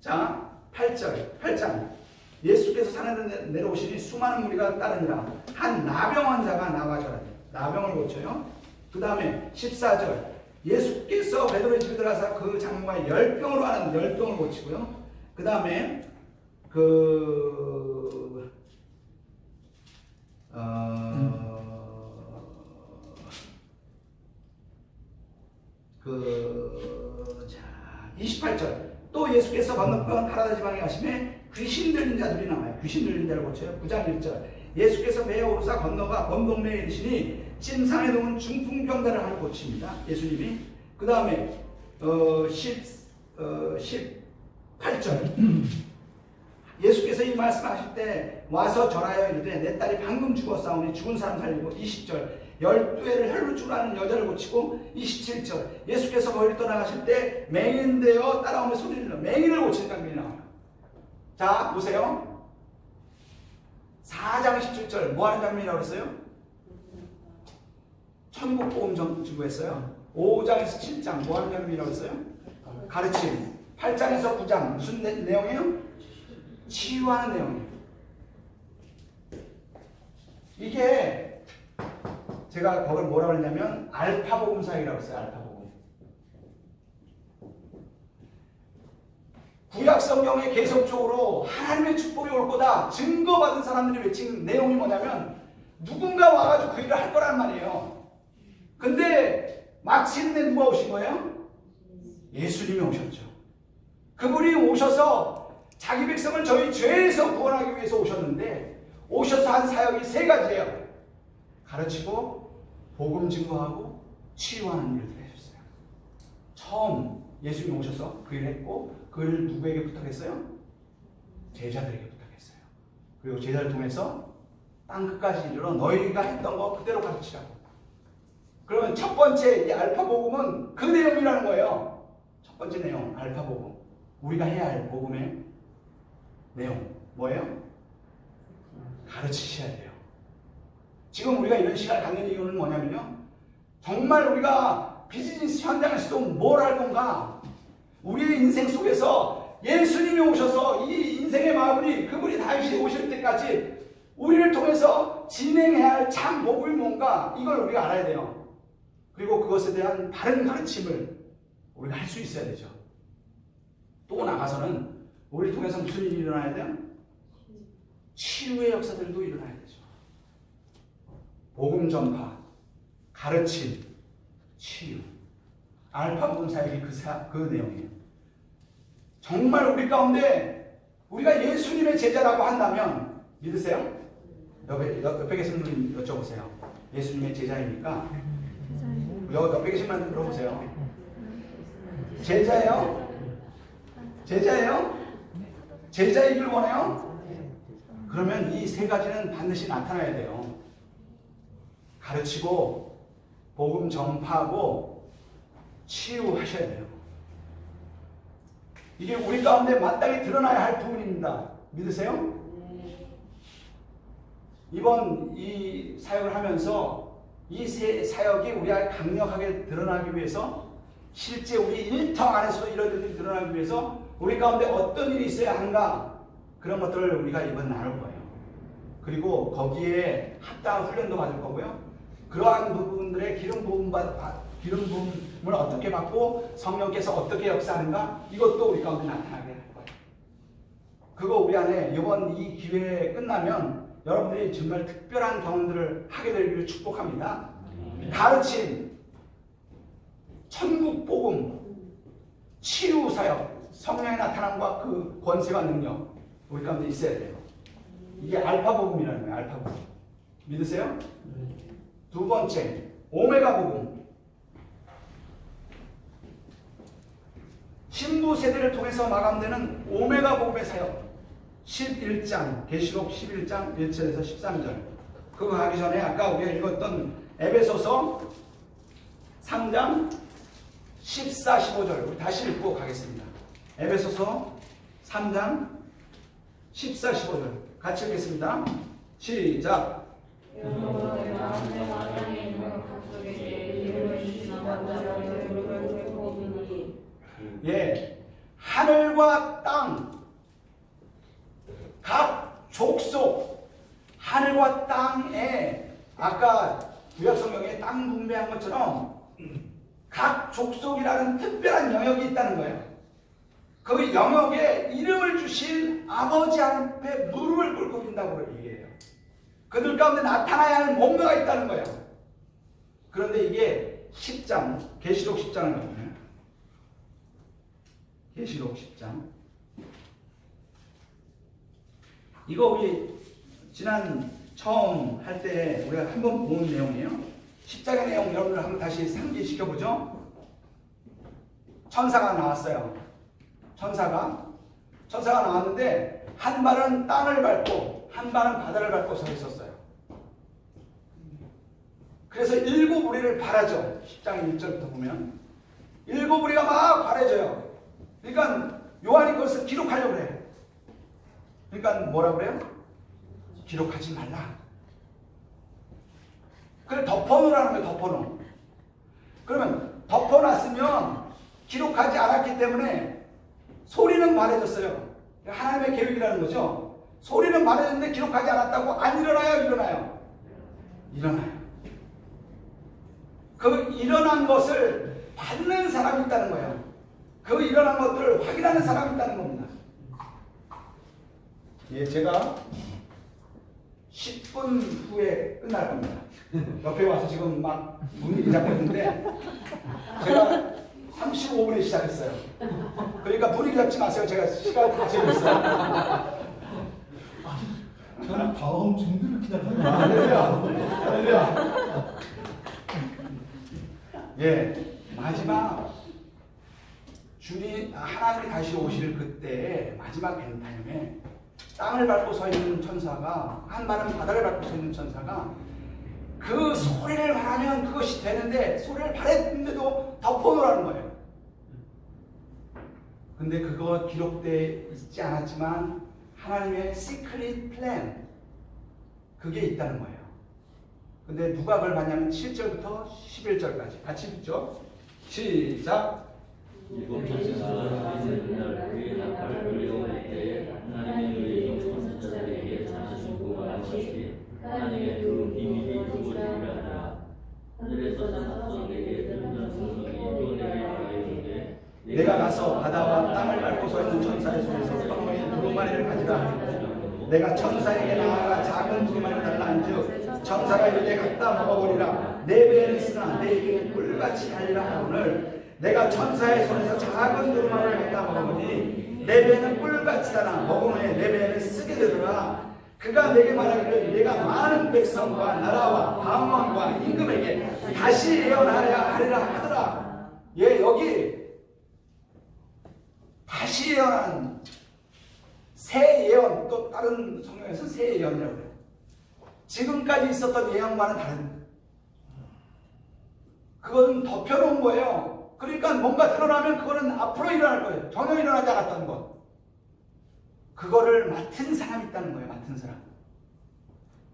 자, 8장. 예수께서 산에 내려오시니 수많은 무리가 따르니라. 한 나병 환자가 나와 저라니. 나병을 고쳐요. 그 다음에 14절. 예수께서 베드로의 집에 들어가서 그 장모가 열병으로 하는 열병을 고치고요. 그 다음에 자, 28절. 또 예수께서 건너편 가라다 지방에 가시매 귀신 들린 자들이 나와요. 귀신 들린 자를 고쳐요. 9장 1절. 예수께서 배에 오르사 건너가 범동네에 이르시니 찜상에 놓은 중풍병자를 하나 고칩니다. 예수님이. 그 다음에 18절. 예수께서 이 말씀하실 때 와서 절하여 이르되 내 딸이 방금 죽었사오니 죽은 사람 살리고. 20절. 12회를 혈로 죽으라는 여자를 고치고. 27절. 예수께서 거기를 떠나가실 때 맹인되어 따라오며 소리를 내어 맹인을 고치는 장면이 나와요. 자, 보세요. 4장 17절 뭐하는 장면이라고 했어요? 천국 복음 증거했어요. 5장에서 7장 뭐하는 장면이라고 했어요? 가르침. 8장에서 9장 무슨 내용이에요? 치유하는 내용이에요. 이게 제가 그걸 뭐라고 했냐면 알파 복음사역이라고 했어요. 알파 복음. 구약 성경에 계속적으로 하나님의 축복이 올 거다 증거받은 사람들이 외친 내용이 뭐냐면 누군가 와가지고 그 일을 할 거란 말이에요. 근데 마침내 누가 오신 거예요? 예수님이 오셨죠. 그분이 오셔서 자기 백성을 저희 죄에서 구원하기 위해서 오셨는데 오셔서 한 사역이 세 가지예요. 가르치고 복음 증거하고 치유하는 일을 하셨어요. 처음 예수님이 오셔서 그 일을 했고 그 일을 누구에게 부탁했어요? 제자들에게 부탁했어요. 그리고 제자를 통해서 땅 끝까지 이르러 너희가 했던 거 그대로 가르치라고. 그러면 첫 번째 이 알파 복음은 그 내용이라는 거예요. 첫 번째 내용 알파 복음. 우리가 해야 할 복음의 내용 뭐예요? 가르치셔야 돼요. 지금 우리가 이런 시간을 갖는 이유는 뭐냐면요. 정말 우리가 비즈니스 현장에서도 뭘 할 건가? 우리의 인생 속에서 예수님이 오셔서 이 인생의 마무리, 그분이 다시 오실 때까지 우리를 통해서 진행해야 할 참 복음이 뭔가 이걸 우리가 알아야 돼요. 그리고 그것에 대한 바른 가르침을 우리가 할 수 있어야 되죠. 또 나가서는 우리를 통해서 무슨 일이 일어나야 돼요? 치유의 역사들도 일어나야 되죠. 복음 전파, 가르침, 치유. 알파 복음 사역이 그 내용이에요. 정말 우리 가운데 우리가 예수님의 제자라고 한다면 믿으세요? 옆에 계신 분 여쭤보세요. 예수님의 제자입니까? 옆에 계신 분한테 물어보세요. 제자예요? 제자예요? 제자이길 원해요? 그러면 이 세 가지는 반드시 나타나야 돼요. 가르치고 복음 전파하고 치유하셔야 돼요. 이게 우리 가운데 마땅히 드러나야 할 부분입니다. 믿으세요? 이번 이 사역을 하면서 이 세 사역이 우리가 강력하게 드러나기 위해서 실제 우리 일터 안에서 이런 일들이 드러나기 위해서 우리 가운데 어떤 일이 있어야 하는가 그런 것들을 우리가 이번 나눌 거예요. 그리고 거기에 합당한 훈련도 받을 거고요. 그러한 부분들의 기름 부음을 어떻게 받고 성령께서 어떻게 역사하는가 이것도 우리 가운데 나타나게 할 거예요. 그거 우리 안에 이번 이 기회 끝나면 여러분들이 정말 특별한 경험들을 하게 되기를 축복합니다. 가르침, 천국 복음, 치유 사역, 성령의 나타남과 그 권세와 능력 우리 가운데 있어야 돼요. 이게 알파 복음이라는 거예요. 알파 복음. 믿으세요? 두 번째, 오메가 복음. 신부 세대를 통해서 마감되는 오메가 복음의 사역. 11장, 계시록 11장 1절에서 13절. 그거 하기 전에 아까 우리가 읽었던 에베소서 3장 14, 15절 우리 다시 읽고 가겠습니다. 에베소서 3장 14, 15절 같이 읽겠습니다. 시작. 예, 하늘과 땅, 각 족속, 하늘과 땅에 아까 구약 성경에 땅 분배한 것처럼 각 족속이라는 특별한 영역이 있다는 거예요. 그 영역에 이름을 주신 아버지 앞에 무릎을 꿇고 빈다고 얘기해요. 그들 가운데 나타나야 할 뭔가가 있다는 거예요. 그런데 이게 10장, 계시록 10장을 보면 계시록 10장 이거 우리 지난 처음 할 때 우리가 한번 본 내용이에요. 10장의 내용 여러분들 한번 다시 상기시켜보죠. 천사가 나왔어요. 천사가 나왔는데 한 발은 땅을 밟고 한 발은 바다를 밟고 서 있었어요. 그래서 일곱 우리를 바라죠. 10장 1절부터 보면 일곱 우리가 막 바라져요. 그러니까 요한이 그것을 기록하려고 그래요. 그러니까 뭐라고 그래요? 기록하지 말라. 그래 덮어놓으라는 거예요. 덮어놓. 그러면 덮어놨으면 기록하지 않았기 때문에 소리는 말해졌어요. 하나님의 계획이라는 거죠. 소리는 말해졌는데 기록하지 않았다고 안 일어나요? 일어나요? 일어나요. 그 일어난 것을 받는 사람이 있다는 거예요. 그 일어난 것들을 확인하는 사람이 있다는 겁니다. 예, 제가 10분 후에 끝날 겁니다. 옆에 와서 지금 막 분위기 잡고 있는데 제가 35분에 시작했어요. 그러니까 분위기 잡지 마세요. 제가 시간 다 재고 저는 다음 준비를 기다리는 거예요. 할렐루야. 예, 마지막 하나님이 다시 오실 그때 마지막 엔타임에 땅을 밟고 서 있는 천사가, 한 발은 바다를 밟고 서 있는 천사가 그 소리를 말하면 그것이 되는데 소리를 바랬는데도 덮어놓으라는 거예요. 근데 그거 기록되어 있지 않았지만 하나님의 시크릿 플랜, 그게 있다는 거예요. 근데 누가 그걸 봤냐면 7절부터 11절까지 같이 읽죠. 시작. 일곱 천사가 있는 날 그의 나팔을 불리고 때에 하나님의 너희 선지자들에게 전하시고 말하시되 하나님의 그 비밀이 그곳이라 하라. 하늘에서 사람에게 들리는 음성이 또 내게 말하였는데 내가 가서 바다와 땅을 밟고 서 있는 천사의 손에서 썩어있는 두루마리를 가지라. 내가 천사에게 나아가 작은 두루마리를 달라한즉 천사가 이르되 갖다 먹어버리라. 내 배에는 있으나 내 입에는 꿀같이 달리라 하오늘 내가 천사의 손에서 작은 두루마리를 갖다 먹어보니 내 배에는 꿀같이 달아 먹은 후에 내 배에는 쓰게 되더라. 그가 내게 말하기를 내가 많은 백성과 나라와 방언과 임금에게 다시 예언하려 하리라 하더라. 예, 여기 다시 예언한 새 예언, 또 다른 성경에서 새 예언이라고 해요. 지금까지 있었던 예언과는 다릅니다. 그건 덮여놓은 거예요. 그러니까 뭔가 드러나면 그거는 앞으로 일어날 거예요. 전혀 일어나지 않았다는 것. 그거를 맡은 사람이 있다는 거예요. 맡은 사람.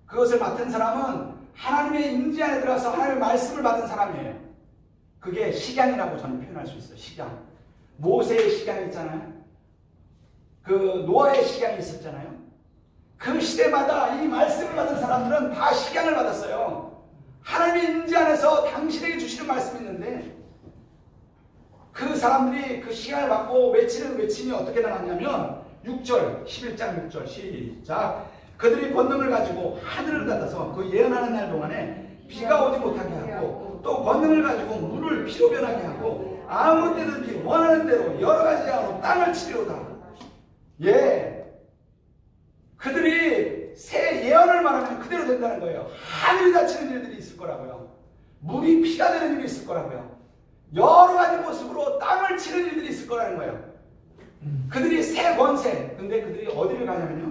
그것을 맡은 사람은 하나님의 임재 안에 들어가서 하나님의 말씀을 받은 사람이에요. 그게 식양이라고 저는 표현할 수 있어요. 식양. 모세의 식양이 있잖아요. 그 노아의 식양이 있었잖아요. 그 시대마다 이 말씀을 받은 사람들은 다 식양을 받았어요. 하나님의 임재 안에서 당신에게 주시는 말씀이 있는데 그 사람들이 그 식양을 받고 외치는 외침이 어떻게 나왔냐면 6절, 11장 6절 시작. 그들이 권능을 가지고 하늘을 닫아서 그 예언하는 날 동안에 비가 오지 못하게 하고 또 권능을 가지고 물을 피로 변하게 하고 아무 때든지 원하는 대로 여러 가지 양으로 땅을 치리로다. 예, 그들이 새 예언을 말하면 그대로 된다는 거예요. 하늘이 닫히는 일들이 있을 거라고요. 물이 피가 되는 일이 있을 거라고요. 여러 가지 모습으로 땅을 치는 일들이 있을 거라는 거예요. 그들이 새 권세. 근데 그들이 어디를 가냐면요.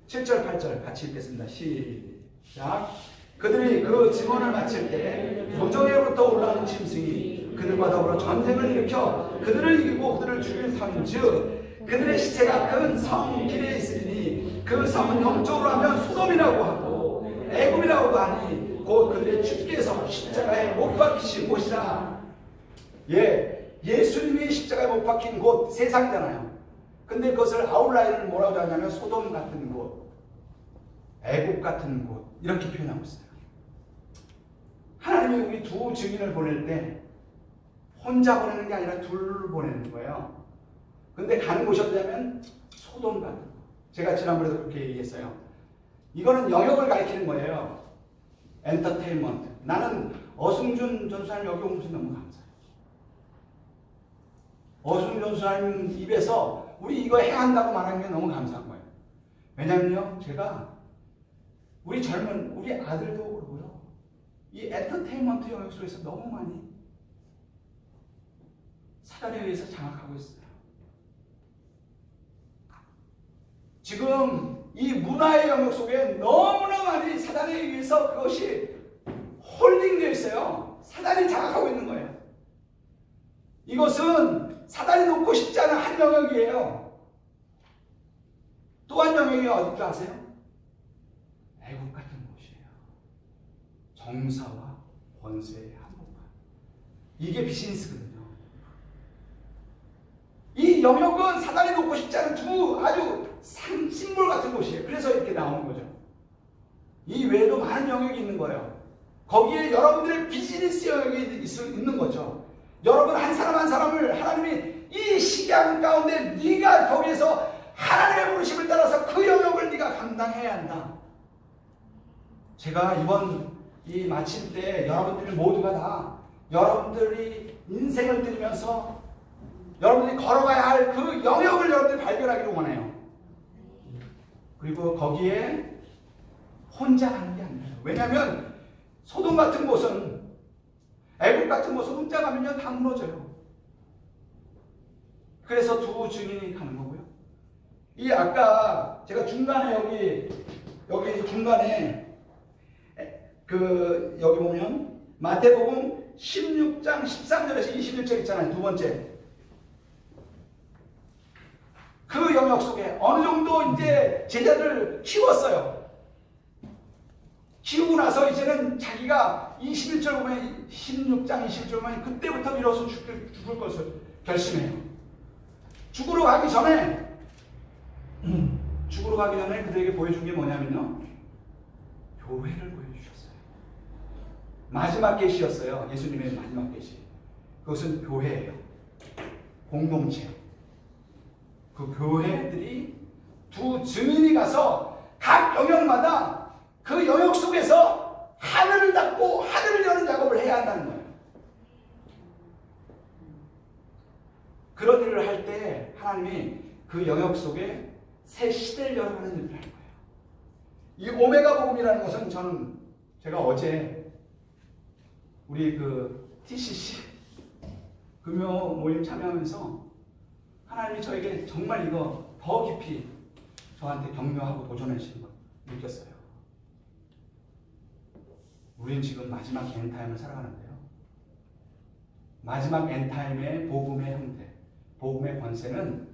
7절 8절 같이 읽겠습니다. 시작. 그들이 그 증언을 마칠 때 도정에로부터 올라오는 짐승이 그들과 더불어 전쟁을 일으켜 그들을 이기고 그들을 죽일 터인즉 그들의 시체가 큰 성 길에 있으니 그 성은 영적으로 하면 소돔이라고 하고 애굽이라고도 하니 곧 그들의 주께서 십자가에 못 박히신 곳이라. 예, 예수님이 십자가에 못 박힌 곳 세상이잖아요. 근데 그것을 아웃라인을 뭐라고 하냐면 소돔 같은 곳, 애굽 같은 곳 이렇게 표현하고 있어요. 하나님이 우리 두 증인을 보낼 때 혼자 보내는 게 아니라 둘 보내는 거예요. 근데 가는 곳이 어디냐면 소돔 같은 곳. 제가 지난번에도 그렇게 얘기했어요. 이거는 영역을 가리키는 거예요. 엔터테인먼트. 나는 어승준 전수사님 여기 온 것이 너무 감사해요. 어승준 전수사님 입에서 우리 이거 해야 한다고 말하는 게 너무 감사한 거예요. 왜냐면요, 제가 우리 젊은 우리 아들도 그러고요, 이 엔터테인먼트 영역 속에서 너무 많이 사단에 의해서 장악하고 있어요. 지금 이 문화의 영역 속에 너무나 많이 사단에 의해서 그것이 홀딩되어 있어요. 사단이 장악하고 있는 거예요. 이것은 사단이 놓고 싶지 않은 한 영역이에요. 또 한 영역이 어딘지 아세요? 애국 같은 곳이에요. 정사와 권세의 한복판. 이게 비즈니스거든요. 이 영역은 사단이 놓고 싶지 않은 두 아주 상징물 같은 곳이에요. 그래서 이렇게 나오는 거죠. 이 외에도 많은 영역이 있는 거예요. 거기에 여러분들의 비즈니스 영역이 있는 거죠. 여러분 한 사람 한 사람을 하나님이 이 시간 가운데 네가 거기에서 하나님의 부르심을 따라서 그 영역을 네가 감당해야 한다. 제가 이번 이 마칠 때 여러분들이 모두가 다 여러분들이 인생을 들으면서 여러분들이 걸어가야 할 그 영역을 여러분들이 발견하기를 원해요. 그리고 거기에 혼자 가는 게 아니에요. 왜냐하면 소돔 같은 곳은, 애굽 같은 곳은 혼자 가면요 다 무너져요. 그래서 두 증인이 가는 거고요. 이 아까 제가 중간에 여기 중간에 여기 보면 마태복음 16장 13절에서 21절 있잖아요. 두 번째. 그 영역 속에 어느 정도 이제 제자들을 키웠어요. 키우고 나서 이제는 자기가 21절 보면 16장 21절 보면 그때부터 비로소 죽을 것을 결심해요. 죽으러 가기 전에 그들에게 보여준 게 뭐냐면요. 교회를 보여주셨어요. 마지막 계시였어요. 예수님의 마지막 계시. 그것은 교회예요. 공동체. 그 교회들이 두 증인이 가서 각 영역마다 그 영역 속에서 하늘을 닫고 하늘을 여는 작업을 해야 한다는 거예요. 그런 일을 할 때 하나님이 그 영역 속에 새 시대를 열어가는 일을 할 거예요. 이 오메가 복음이라는 것은 제가 어제 우리 TCC 금요 모임 참여하면서 하나님이 저에게 정말 이거 더 깊이 저한테 격려하고 도전하시는 걸 느꼈어요. 우리는 지금 마지막 엔타임을 살아가는데요. 마지막 엔타임의 복음의 형태, 복음의 권세는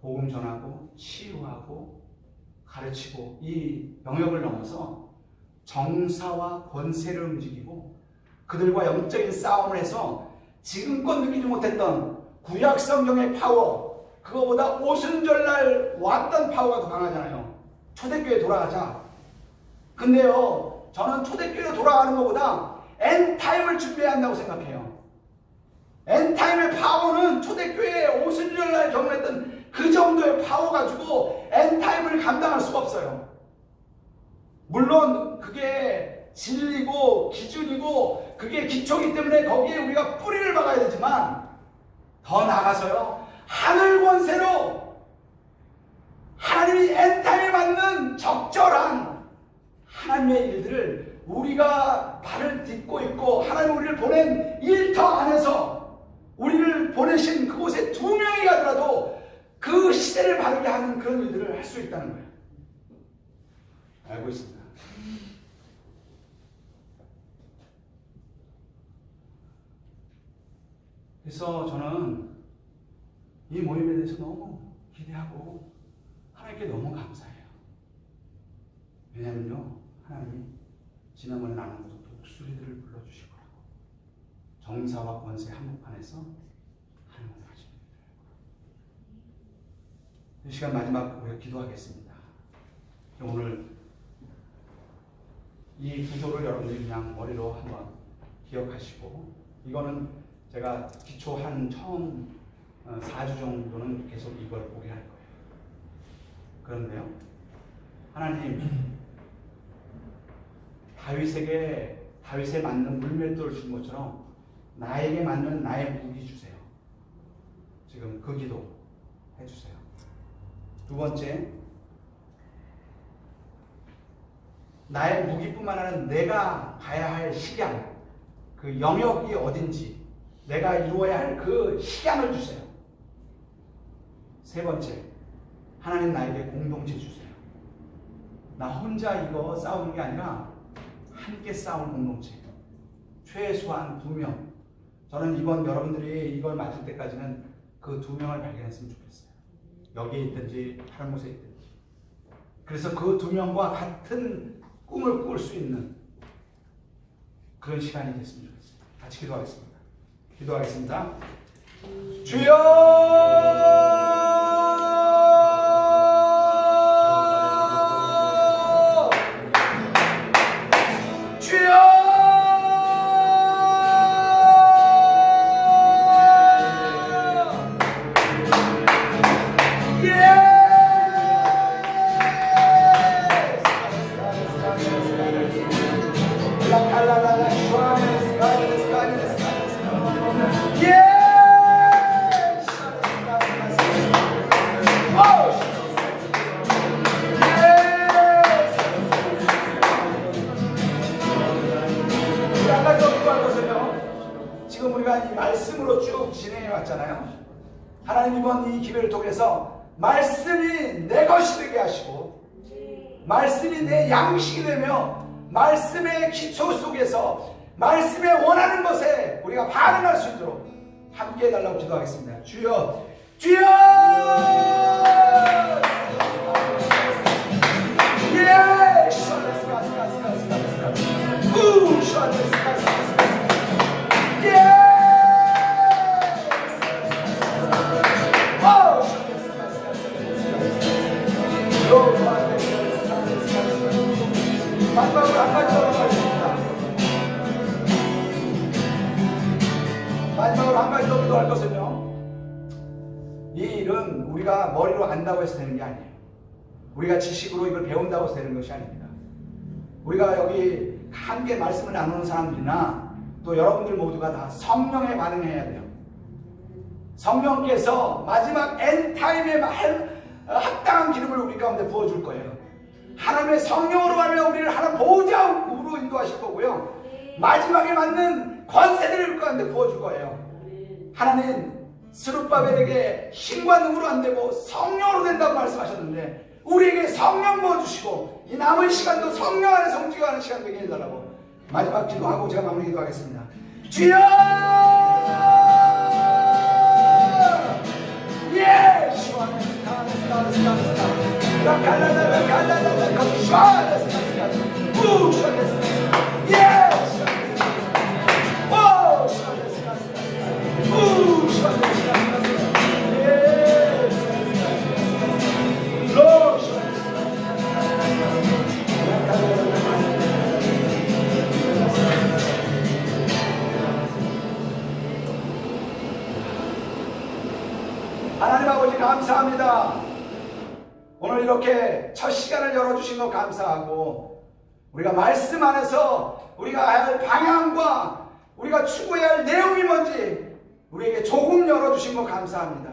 복음 전하고 치유하고 가르치고 이 영역을 넘어서 정사와 권세를 움직이고 그들과 영적인 싸움을 해서 지금껏 느끼지 못했던 구약 성경의 파워, 그거보다 오순절날 왔던 파워가 더 강하잖아요. 초대교회 돌아가자. 근데요, 저는 초대교회 돌아가는 것보다 엔타임을 준비해야 한다고 생각해요. 엔타임의 파워는 초대교회에 오순절날 경험했던 그 정도의 파워 가지고 엔타임을 감당할 수가 없어요. 물론 그게 진리고 기준이고 그게 기초이기 때문에 거기에 우리가 뿌리를 박아야 되지만 더 나아가서요, 하늘 권세로 하나님이 엔타임에 맞는 적절한 하나님의 일들을 우리가 발을 딛고 있고 하나님 우리를 보낸 일터 안에서 우리를 보내신 그곳에 2명이 가더라도 그 시대를 바르게 하는 그런 일들을 할 수 있다는 거예요. 알고 있습니다. 그래서 저는 이 모임에 대해서 너무 기대하고 하나님께 너무 감사해요. 왜냐면요, 하나님이 지난번에 나눈 것도 독수리들을 불러주실 거라고, 정사와 권세 한복판에서 하나님을 하십니다. 이 시간 마지막 우리가 기도하겠습니다. 오늘 이 구조를 여러분들이 그냥 머리로 한번 기억하시고, 이거는 제가 기초 한 처음 4주 정도는 계속 이걸 보게 할 거예요. 그런데요, 하나님 다윗에 맞는 물맷돌을 준 것처럼 나에게 맞는 나의 무기 주세요. 지금 그 기도 해주세요. 두 번째, 나의 무기뿐만 아니라 내가 가야 할 식양, 그 영역이 어딘지 내가 이루어야 할 그 식양을 주세요. 세 번째, 하나님 나에게 공동체 주세요. 나 혼자 이거 싸우는 게 아니라 함께 싸우는 공동체. 최소한 2명. 저는 이번 여러분들이 이걸 맞을 때까지는 그 2명을 발견했으면 좋겠어요. 여기에 있든지 다른 곳에 있든지. 그래서 그 2명과 같은 꿈을 꿀 수 있는 그런 시간이 됐으면 좋겠어요. 같이 기도하겠습니다. 기도하겠습니다. 주여! 주여! 우리가 이 말씀으로 쭉 진행해 왔잖아요. 하나님 이번 이 기회를 통해서 말씀이 내 것이 되게 하시고 말씀이 내 양식이 되며 말씀의 기초 속에서 말씀에 원하는 것에 우리가 반응할 수 있도록 함께 해달라고 기도하겠습니다. 주여, 주여! 예! 예! 마지막으로 한 가지 더 기도하겠습니다. 마지막으로 한 가지 더 기도할 것은요, 이 일은 우리가 머리로 안다고 해서 되는 게 아니에요. 우리가 지식으로 이걸 배운다고 해서 되는 것이 아닙니다. 우리가 여기 함께 말씀을 나누는 사람들이나 또 여러분들 모두가 다 성령에 반응해야 돼요. 성령께서 마지막 엔타임에 합당한 기름을 우리 가운데 부어줄 거예요. 하나님의 성령으로 하며 우리를 하나님 보호자로 인도하실 거고요. 마지막에 맞는 권세들을 우리 가운데 부어줄 거예요. 하나님 스룹바벨에게 힘과 능으로 안 되고 성령으로 된다고 말씀하셨는데 우리에게 성령 부어주시고 이 남은 시간도 성령 안에서 움직여가는 시간 되게 해달라고 마지막 기도하고 제가 마무리 기도하겠습니다. 주여! 예! 하나님 아버지 감사합니다. 오늘 이렇게 첫 시간을 열어주신 것 감사하고 우리가 말씀 안에서 우리가 할 방향과 우리가 추구해야 할 내용이 뭔지 우리에게 조금 열어주신 것 감사합니다.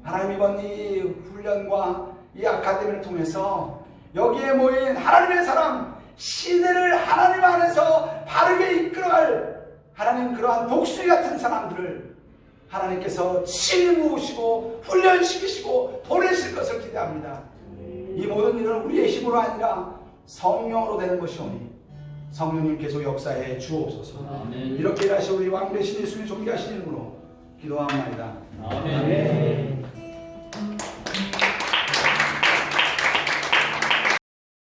하나님 이번 이 훈련과 이 아카데미를 통해서 여기에 모인 하나님의 사람 시대를 하나님 안에서 바르게 이끌어갈 하나님 그러한 독수리 같은 사람들을 하나님께서 친히 모으시고 훈련시키시고 보내실 것을 기대합니다. 이 모든 일은 우리의 힘으로 아니라 성령으로 되는 것이오니 성령님 계속 역사해 주옵소서. 이렇게 일하시 우리 왕 되신 예수님 존귀하신 이름으로 기도합니다. 아멘.